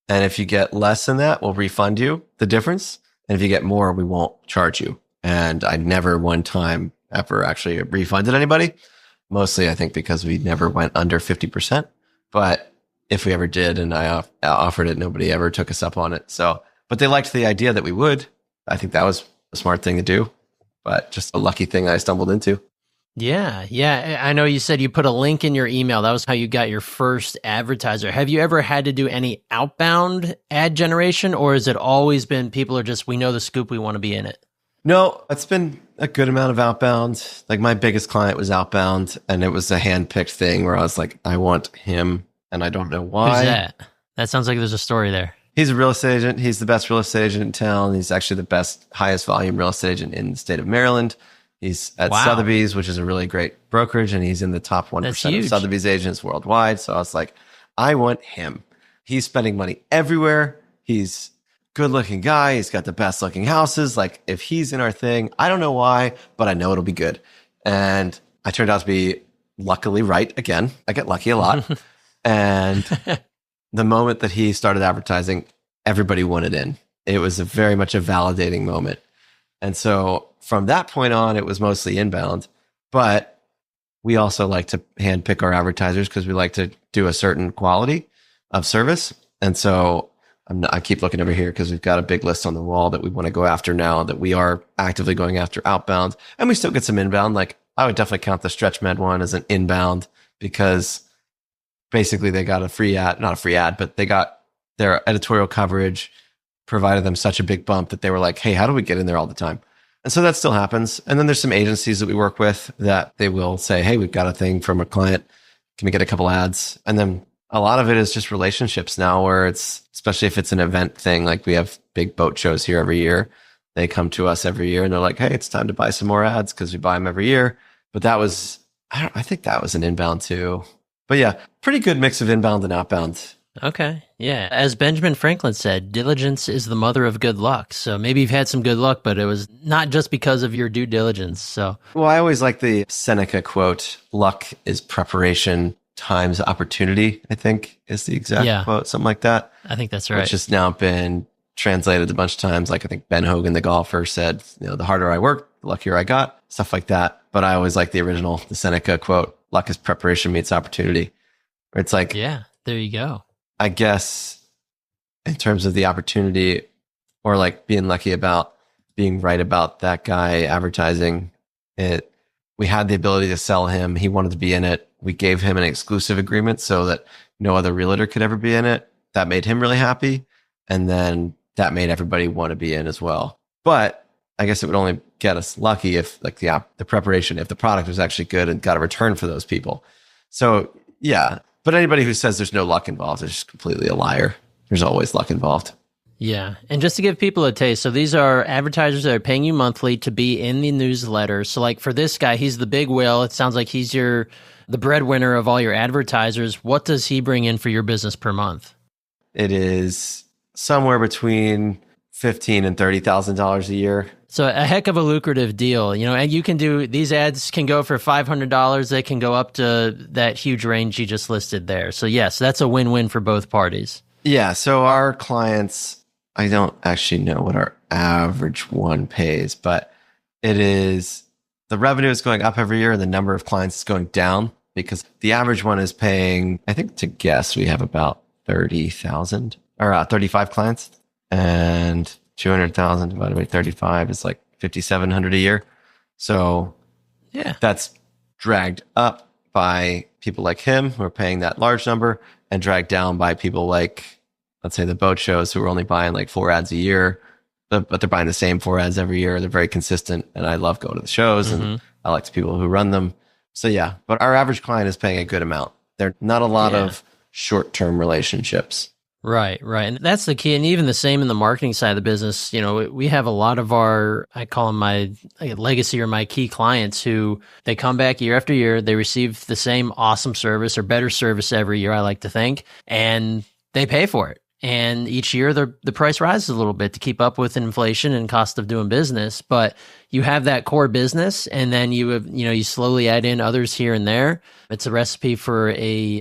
And if you get less than that, we'll refund you the difference. And if you get more, we won't charge you. And I never one time ever actually refunded anybody. Mostly, I think, because we never went under 50%. But if we ever did and I offered it, nobody ever took us up on it. So, but they liked the idea that we would. I think that was a smart thing to do, but just a lucky thing I stumbled into. Yeah. I know you said you put a link in your email. That was how you got your first advertiser. Have you ever had to do any outbound ad generation, or has it always been people are just, we know the scoop, we want to be in it? No, it's been a good amount of outbound. Like my biggest client was outbound, and it was a hand-picked thing where I was like, I want him, and I don't know why. Who's that? That sounds like there's a story there. He's a real estate agent. He's the best real estate agent in town. He's actually the best, highest volume real estate agent in the state of Maryland. He's at Sotheby's, which is a really great brokerage, and he's in the top 1% of Sotheby's agents worldwide. So I was like, I want him. He's spending money everywhere. He's a good-looking guy. He's got the best-looking houses. Like, if he's in our thing, I don't know why, but I know it'll be good. And I turned out to be luckily right again. I get lucky a lot. And the moment that he started advertising, everybody wanted in. It was very much a validating moment. And so from that point on, it was mostly inbound, but we also like to handpick our advertisers because we like to do a certain quality of service. And so I keep looking over here because we've got a big list on the wall that we want to go after now, that we are actively going after outbound, and we still get some inbound. Like I would definitely count the StretchMed one as an inbound because basically they got a free ad, not a free ad, but they got their editorial coverage provided them such a big bump that they were like, hey, how do we get in there all the time? And so that still happens. And then there's some agencies that we work with that they will say, hey, we've got a thing from a client. Can we get a couple ads? And then a lot of it is just relationships now where it's, especially if it's an event thing, like we have big boat shows here every year. They come to us every year and they're like, hey, it's time to buy some more ads because we buy them every year. But that was, I think that was an inbound too. But yeah, pretty good mix of inbound and outbound. Okay. Yeah. As Benjamin Franklin said, diligence is the mother of good luck. So maybe you've had some good luck, but it was not just because of your due diligence. So, well, I always like the Seneca quote, luck is preparation times opportunity, I think is the exact quote, something like that. I think that's right. Which has now been translated a bunch of times. Like I think Ben Hogan, the golfer, said, the harder I worked, the luckier I got, stuff like that. But I always like the original, the Seneca quote, luck is preparation meets opportunity. Where it's like, yeah, there you go. I guess in terms of the opportunity or like being lucky about being right about that guy advertising it, we had the ability to sell him. He wanted to be in it. We gave him an exclusive agreement so that no other realtor could ever be in it. That made him really happy. And then that made everybody want to be in as well. But I guess it would only get us lucky if like the preparation, if the product was actually good and got a return for those people. So yeah. But anybody who says there's no luck involved is just completely a liar. There's always luck involved. Yeah. And just to give people a taste, so these are advertisers that are paying you monthly to be in the newsletter. So like for this guy, he's the big whale. It sounds like he's the breadwinner of all your advertisers. What does he bring in for your business per month? It is somewhere between $15,000 and $30,000 a year. So a heck of a lucrative deal, and you can do, these ads can go for $500. They can go up to that huge range you just listed there. So yes, that's a win-win for both parties. Yeah. So our clients, I don't actually know what our average one pays, but the revenue is going up every year and the number of clients is going down because the average one is paying, I think to guess, we have about 30,000 or 35 clients, and 200,000 divided by 35 is like 5,700 a year. So yeah, that's dragged up by people like him who are paying that large number and dragged down by people like, let's say the boat shows who are only buying like 4 ads a year, but they're buying the same 4 ads every year. They're very consistent. And I love going to the shows and I like the people who run them. So yeah, but our average client is paying a good amount. They're not a lot of short-term relationships. Right, right. And that's the key. And even the same in the marketing side of the business, we have a lot of our, I call them my legacy or my key clients who they come back year after year. They receive the same awesome service or better service every year, I like to think, and they pay for it. And each year the price rises a little bit to keep up with inflation and cost of doing business. But you have that core business, and then you slowly add in others here and there. It's a recipe for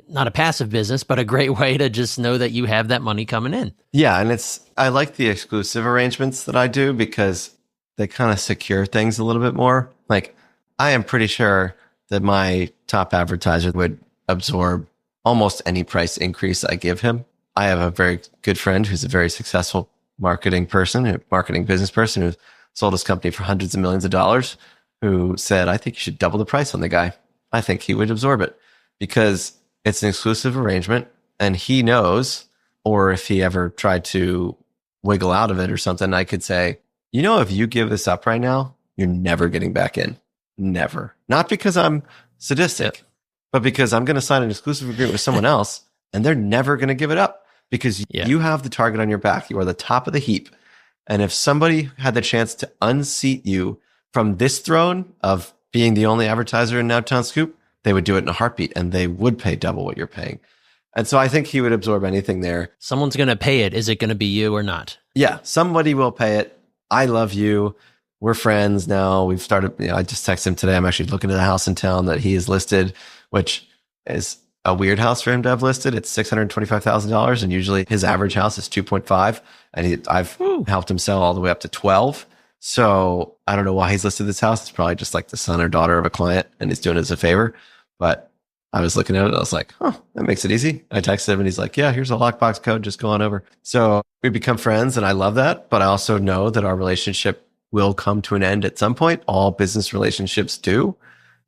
not a passive business, but a great way to just know that you have that money coming in. Yeah. And I like the exclusive arrangements that I do because they kind of secure things a little bit more. Like, I am pretty sure that my top advertiser would absorb almost any price increase I give him. I have a very good friend who's a very successful marketing business person who sold his company for hundreds of millions of dollars, who said, I think you should double the price on the guy. I think he would absorb it because it's an exclusive arrangement and he knows, or if he ever tried to wiggle out of it or something, I could say, if you give this up right now, you're never getting back in. Never. Not because I'm sadistic, but because I'm going to sign an exclusive agreement with someone else and they're never going to give it up because you have the target on your back. You are the top of the heap. And if somebody had the chance to unseat you from this throne of being the only advertiser in Nowtown Scoop, they would do it in a heartbeat and they would pay double what you're paying. And so I think he would absorb anything there. Someone's going to pay it. Is it going to be you or not? Yeah, somebody will pay it. I love you. We're friends now. We've started, I just texted him today. I'm actually looking at a house in town that he has listed, which is a weird house for him to have listed. It's $625,000. And usually his average house is 2.5. And I've helped him sell all the way up to 12. So I don't know why he's listed this house. It's probably just like the son or daughter of a client and he's doing it as a favor. But I was looking at it and I was like, that makes it easy. I texted him and he's like, yeah, here's a lockbox code. Just go on over. So we become friends and I love that. But I also know that our relationship will come to an end at some point. All business relationships do.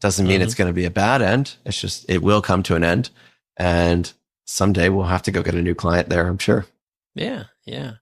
Doesn't mean it's going to be a bad end. It's just, it will come to an end. And someday we'll have to go get a new client there, I'm sure. Yeah. Yeah.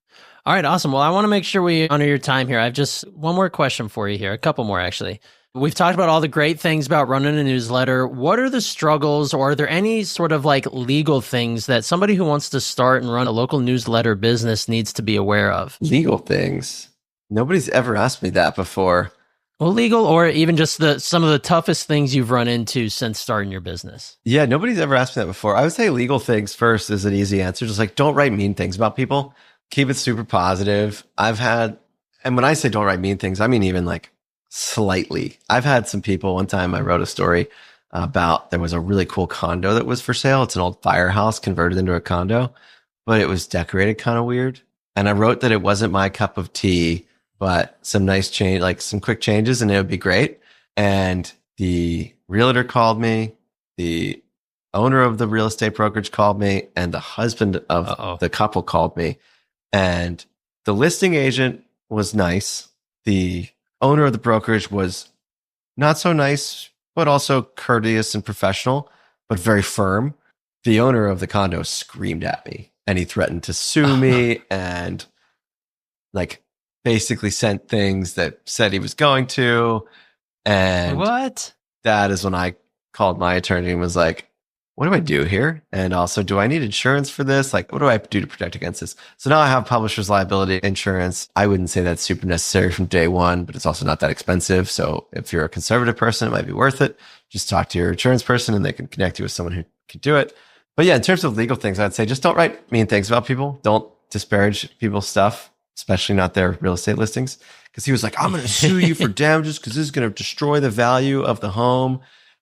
All right. Awesome. Well, I want to make sure we honor your time here. I've just one more question for you here. A couple more, actually. We've talked about all the great things about running a newsletter. What are the struggles, or are there any sort of like legal things that somebody who wants to start and run a local newsletter business needs to be aware of? Legal things? Nobody's ever asked me that before. Well, legal, or even just some of the toughest things you've run into since starting your business. Yeah, nobody's ever asked me that before. I would say legal things first is an easy answer. Just like, don't write mean things about people. Keep it super positive. And when I say don't write mean things, I mean even like slightly. I've had some people, one time I wrote a story about, there was a really cool condo that was for sale. It's an old firehouse converted into a condo, but it was decorated kind of weird. And I wrote that it wasn't my cup of tea, but some nice change, like some quick changes, and it would be great. And the realtor called me, the owner of the real estate brokerage called me, and the husband of the couple called me. And the listing agent was nice. The owner of the brokerage was not so nice, but also courteous and professional, but very firm. The owner of the condo screamed at me and he threatened to sue me and like basically sent things that said he was going to. And what? That is when I called my attorney and was like, what do I do here? And also, do I need insurance for this? Like, what do I have to do to protect against this? So now I have publisher's liability insurance. I wouldn't say that's super necessary from day one, but it's also not that expensive. So if you're a conservative person, it might be worth it. Just talk to your insurance person and they can connect you with someone who can do it. But yeah, in terms of legal things, I'd say just don't write mean things about people. Don't disparage people's stuff, especially not their real estate listings. Because he was like, I'm going to sue you for damages because this is going to destroy the value of the home.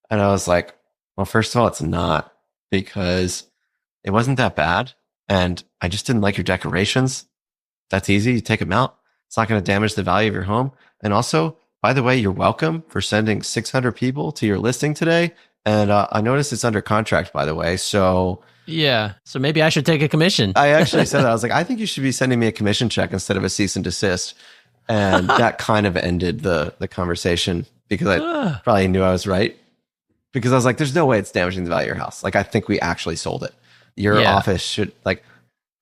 And I was like, well, first of all, it's not, because it wasn't that bad. And I just didn't like your decorations. That's easy. You take them out. It's not going to damage the value of your home. And also, by the way, you're welcome for sending 600 people to your listing today. And I noticed it's under contract, by the way. So yeah. So maybe I should take a commission. I actually said that. I was like, I think you should be sending me a commission check instead of a cease and desist. And that kind of ended the conversation because I probably knew I was right. Because I was like, there's no way it's damaging the value of your house. Like, I think we actually sold it. Your office should, like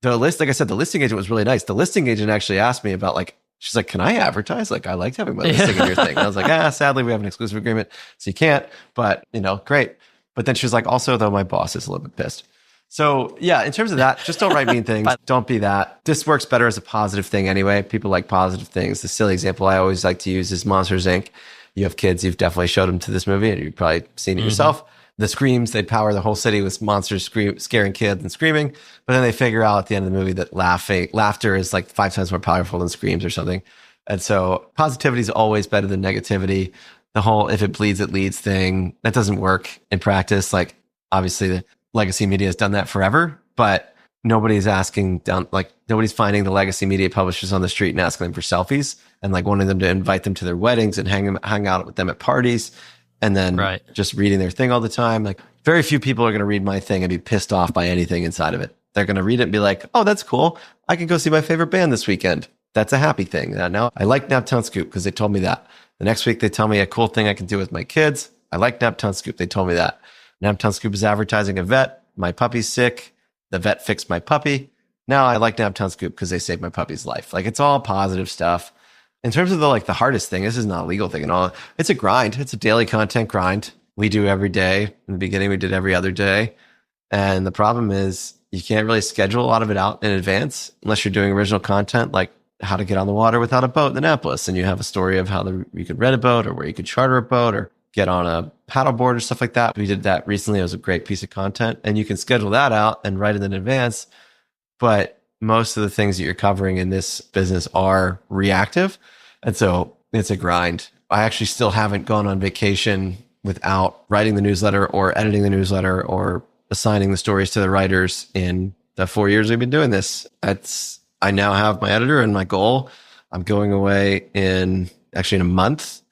I said, the listing agent was really nice. The listing agent actually asked me about, like, she's like, can I advertise? Like, I liked having my listing in your thing. And I was like, sadly, we have an exclusive agreement, so you can't, but, great. But then she was like, also, though, my boss is a little bit pissed. So yeah, in terms of that, just don't write mean things. Don't be that. This works better as a positive thing anyway. People like positive things. The silly example I always like to use is Monsters Inc. You have kids, you've definitely showed them to this movie and you've probably seen it yourself. The screams, they power the whole city with monsters scaring kids and screaming. But then they figure out at the end of the movie that laughter is like 5 times more powerful than screams or something. And so positivity is always better than negativity. The whole if it bleeds, it leads thing, that doesn't work in practice. Like obviously the legacy media has done that forever, but nobody's nobody's finding the legacy media publishers on the street and asking them for selfies and like wanting them to invite them to their weddings and hang out with them at parties and then just reading their thing all the time. Like very few people are going to read my thing and be pissed off by anything inside of it. They're going to read it and be like, oh, that's cool. I can go see my favorite band this weekend. That's a happy thing. Now I like Naptown Scoop because they told me that. The next week they tell me a cool thing I can do with my kids. I like Naptown Scoop. They told me that. Naptown Scoop is advertising a vet. My puppy's sick. The vet fixed my puppy. Now I like Naptown Scoop because they saved my puppy's life. Like it's all positive stuff. In terms of the hardest thing, this is not a legal thing at all. It's a grind. It's a daily content grind. We do every day. In the beginning, we did every other day. And the problem is you can't really schedule a lot of it out in advance unless you're doing original content like how to get on the water without a boat in Annapolis. And you have a story of how you could rent a boat or where you could charter a boat or get on a paddleboard or stuff like that. We did that recently. It was a great piece of content and you can schedule that out and write it in advance. But most of the things that you're covering in this business are reactive. And so it's a grind. I actually still haven't gone on vacation without writing the newsletter or editing the newsletter or assigning the stories to the writers in the 4 years we've been doing this. I now have my editor and my goal. I'm going away in a month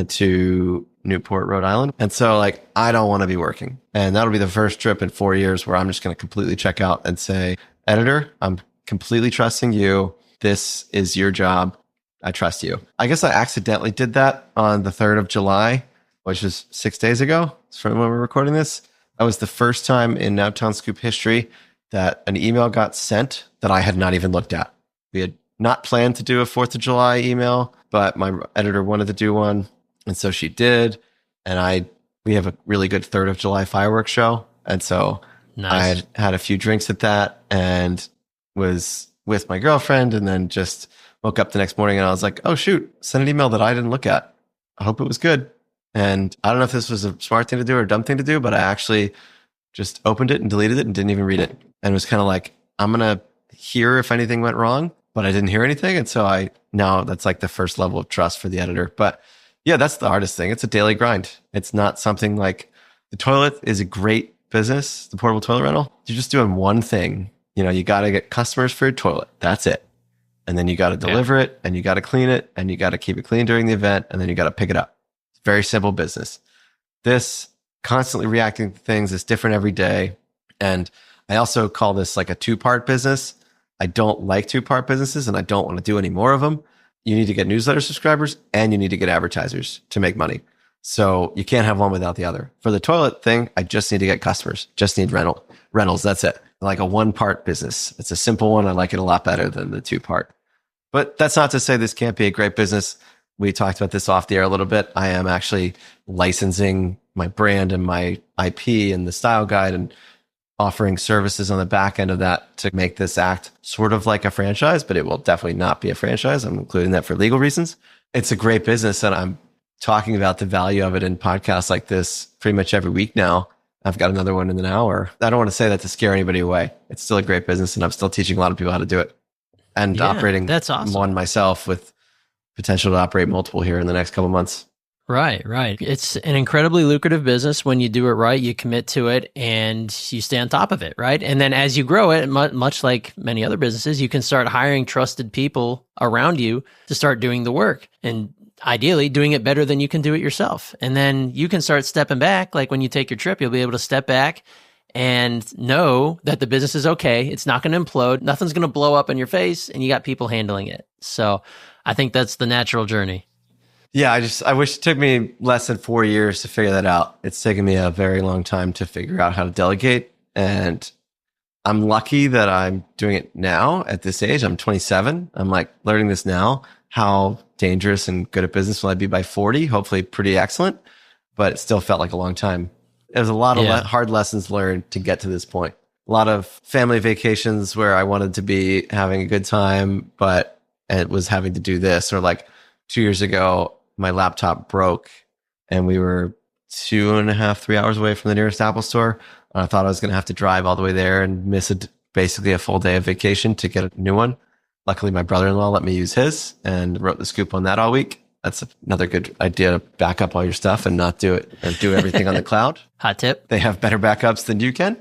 to Newport, Rhode Island. And so I don't want to be working. And that'll be the first trip in 4 years where I'm just going to completely check out and say, editor, I'm completely trusting you. This is your job. I trust you. I guess I accidentally did that on the 3rd of July, which is 6 days ago from when we're recording this. That was the first time in Naptown Scoop history that an email got sent that I had not even looked at. We had not planned to do a 4th of July email, but my editor wanted to do one. And so she did. And we have a really good 3rd of July fireworks show. And so nice. I had a few drinks at that and was with my girlfriend and then just woke up the next morning and I was like, oh shoot, sent an email that I didn't look at. I hope it was good. And I don't know if this was a smart thing to do or a dumb thing to do, but I actually just opened it and deleted it and didn't even read it. And it was kind of like, I'm going to hear if anything went wrong, but I didn't hear anything. And so now that's like the first level of trust for the editor. But yeah, that's the hardest thing. It's a daily grind. It's not something like the toilet is a great business, the portable toilet rental. You're just doing one thing. You got to get customers for your toilet. That's it. And then you got to deliver it and you got to clean it and you got to keep it clean during the event. And then you got to pick it up. It's very simple business. This constantly reacting to things is different every day. And I also call this like a 2-part business. I don't like 2-part businesses and I don't want to do any more of them. You need to get newsletter subscribers and you need to get advertisers to make money. So you can't have one without the other. For the toilet thing, I just need to get customers, just need rentals. That's it. Like a 1-part business. It's a simple one. I like it a lot better than the 2-part. But that's not to say this can't be a great business. We talked about this off the air a little bit. I am actually licensing my brand and my IP and the style guide and offering services on the back end of that to make this act sort of like a franchise, but it will definitely not be a franchise. I'm including that for legal reasons. It's a great business and I'm talking about the value of it in podcasts like this pretty much every week now. I've got another one in an hour. I don't want to say that to scare anybody away. It's still a great business and I'm still teaching a lot of people how to do it and operating that's awesome. One myself with potential to operate multiple here in the next couple of months. Right. It's an incredibly lucrative business when you do it right, you commit to it and you stay on top of it, right? And then as you grow it, much like many other businesses, you can start hiring trusted people around you to start doing the work and ideally doing it better than you can do it yourself. And then you can start stepping back. Like when you take your trip, you'll be able to step back and know that the business is okay. It's not going to implode. Nothing's going to blow up in your face and you got people handling it. So I think that's the natural journey. Yeah, I wish it took me less than 4 years to figure that out. It's taken me a very long time to figure out how to delegate. And I'm lucky that I'm doing it now at this age. I'm 27. I'm learning this now. How dangerous and good at business will I be by 40? Hopefully pretty excellent, but it still felt like a long time. There was a lot of hard lessons learned to get to this point. a lot of family vacations where I wanted to be having a good time, but it was having to do this. Or like 2 years ago, my laptop broke and we were 2.5, 3 hours away from the nearest Apple store. And I thought I was going to have to drive all the way there and miss basically a full day of vacation to get a new one. Luckily, my brother-in-law let me use his and wrote the scoop on that all week. That's another good idea to back up all your stuff and not do it or do everything on the cloud. Hot tip. They have better backups than you can.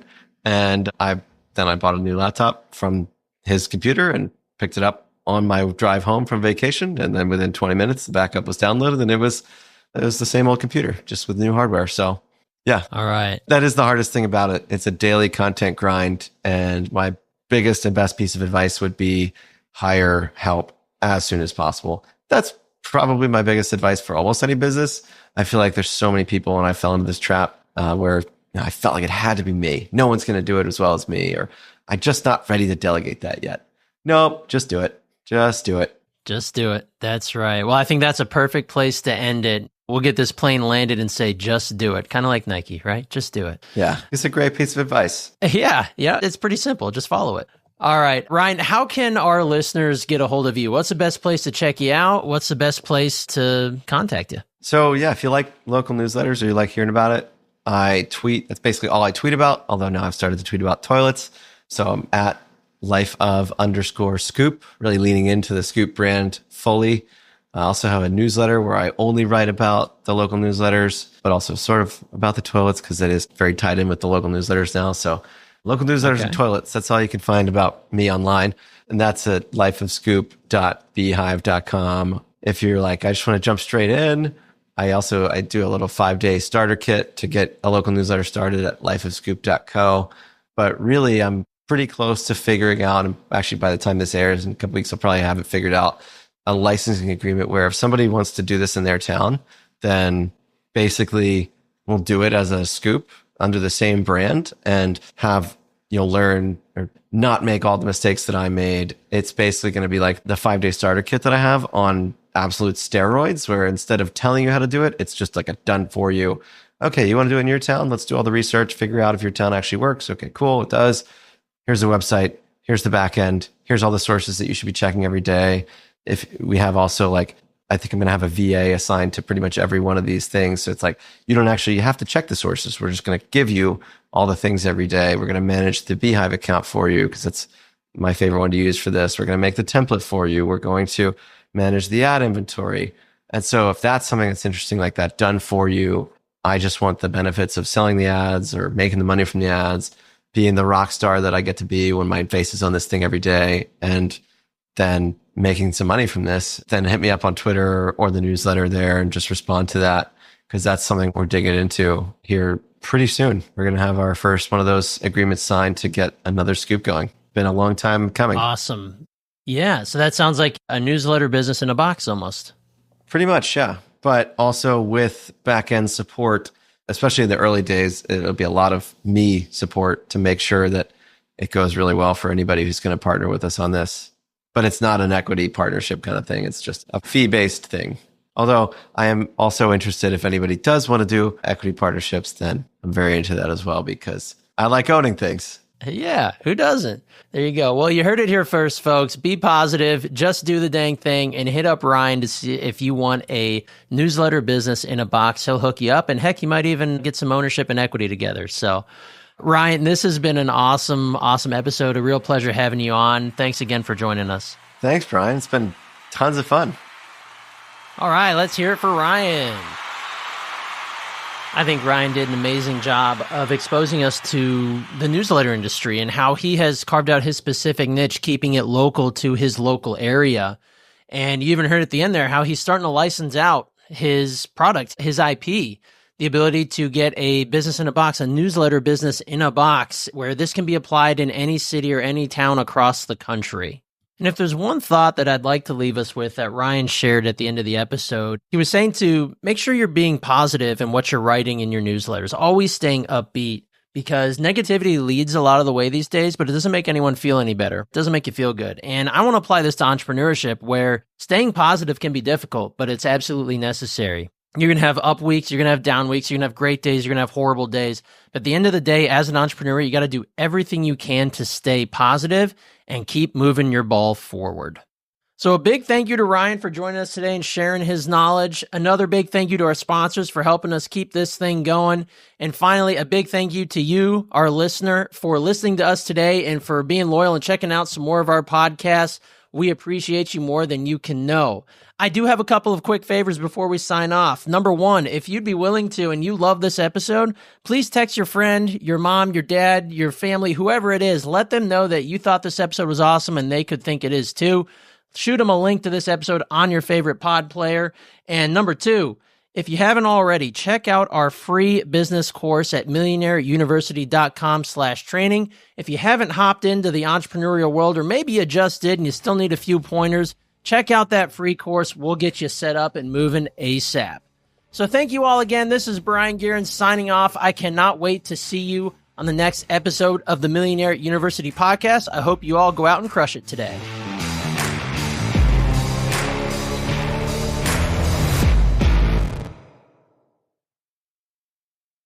And I bought a new laptop from his computer and picked it up on my drive home from vacation. And then within 20 minutes, the backup was downloaded and it was the same old computer, just with new hardware. So yeah. All right. That is the hardest thing about it. It's a daily content grind. And my biggest and best piece of advice would be hire help as soon as possible. That's probably my biggest advice for almost any business. I feel like there's so many people, and I fell into this trap where I felt like it had to be me. No one's going to do it as well as me, or I'm just not ready to delegate that yet. Nope, just do it. Just do it. Just do it. That's right. Well, I think that's a perfect place to end it. We'll get this plane landed and say, just do it. Kind of like Nike, right? Just do it. Yeah, it's a great piece of advice. Yeah. It's pretty simple. Just follow it. All right, Ryan, how can our listeners get a hold of you? What's the best place to check you out? What's the best place to contact you? So yeah, if you like local newsletters or you like hearing about it, I tweet. That's basically all I tweet about. Although now I've started to tweet about toilets. So I'm at life_of_scoop, really leaning into the Scoop brand fully. I also have a newsletter where I only write about the local newsletters, but also sort of about the toilets because it is very tied in with the local newsletters now. So local newsletters and toilets, that's all you can find about me online. And that's at lifeofscoop.beehive.com. If you're like, I just want to jump straight in, I do a little 5-day starter kit to get a local newsletter started at lifeofscoop.co. But really, I'm pretty close to figuring out, and actually by the time this airs in a couple weeks, I'll probably have it figured out, a licensing agreement where if somebody wants to do this in their town, then basically we'll do it as a Scoop under the same brand and have, learn or not make all the mistakes that I made. It's basically going to be like the 5-day starter kit that I have on absolute steroids, where instead of telling you how to do it, it's just like a done for you. Okay, you want to do it in your town? Let's do all the research, figure out if your town actually works. Okay, cool. It does. Here's the website. Here's the back end. Here's all the sources that you should be checking every day. If we have also I think I'm going to have a VA assigned to pretty much every one of these things. So it's like, you have to check the sources. We're just going to give you all the things every day. We're going to manage the Beehive account for you because that's my favorite one to use for this. We're going to make the template for you. We're going to manage the ad inventory. And so if that's something that's interesting like that done for you, I just want the benefits of selling the ads or making the money from the ads, being the rock star that I get to be when my face is on this thing every day, and then making some money from this, then hit me up on Twitter or the newsletter there and just respond to that, because that's something we're digging into here pretty soon. We're going to have our first one of those agreements signed to get another Scoop going. Been a long time coming. Awesome. Yeah. So that sounds like a newsletter business in a box almost. Pretty much, yeah. But also with back-end support, especially in the early days, it'll be a lot of me support to make sure that it goes really well for anybody who's going to partner with us on this. But it's not an equity partnership kind of thing. It's just a fee-based thing. Although I am also interested, if anybody does want to do equity partnerships, then I'm very into that as well because I like owning things. Yeah, who doesn't? There you go. Well, you heard it here first, folks. Be positive, just do the dang thing, and hit up Ryan to see if you want a newsletter business in a box. He'll hook you up, and heck, you might even get some ownership and equity together. So, Ryan, this has been an awesome episode. A real pleasure having you on. Thanks again for joining us. Thanks, Brian. It's been tons of fun. All right, let's hear it for Ryan. I think Ryan did an amazing job of exposing us to the newsletter industry and how he has carved out his specific niche, keeping it local to his local area. And you even heard at the end there how he's starting to license out his product, his IP, the ability to get a business in a box, a newsletter business in a box, where this can be applied in any city or any town across the country. And if there's one thought that I'd like to leave us with that Ryan shared at the end of the episode, he was saying to make sure you're being positive in what you're writing in your newsletters, always staying upbeat, because negativity leads a lot of the way these days, but it doesn't make anyone feel any better. It doesn't make you feel good. And I want to apply this to entrepreneurship, where staying positive can be difficult, but it's absolutely necessary. You're going to have up weeks, you're going to have down weeks, you're going to have great days, you're going to have horrible days. But at the end of the day, as an entrepreneur, you got to do everything you can to stay positive and keep moving your ball forward. So a big thank you to Ryan for joining us today and sharing his knowledge. Another big thank you to our sponsors for helping us keep this thing going. And finally, a big thank you to you, our listener, for listening to us today and for being loyal and checking out some more of our podcasts. We appreciate you more than you can know. I do have a couple of quick favors before we sign off. Number one, if you'd be willing to and you love this episode, please text your friend, your mom, your dad, your family, whoever it is. Let them know that you thought this episode was awesome and they could think it is too. Shoot them a link to this episode on your favorite pod player. And number two, if you haven't already, check out our free business course at millionaireuniversity.com/training. If you haven't hopped into the entrepreneurial world, or maybe you just did and you still need a few pointers, check out that free course. We'll get you set up and moving ASAP. So thank you all again. This is Brian Guerin signing off. I cannot wait to see you on the next episode of the Millionaire University podcast. I hope you all go out and crush it today.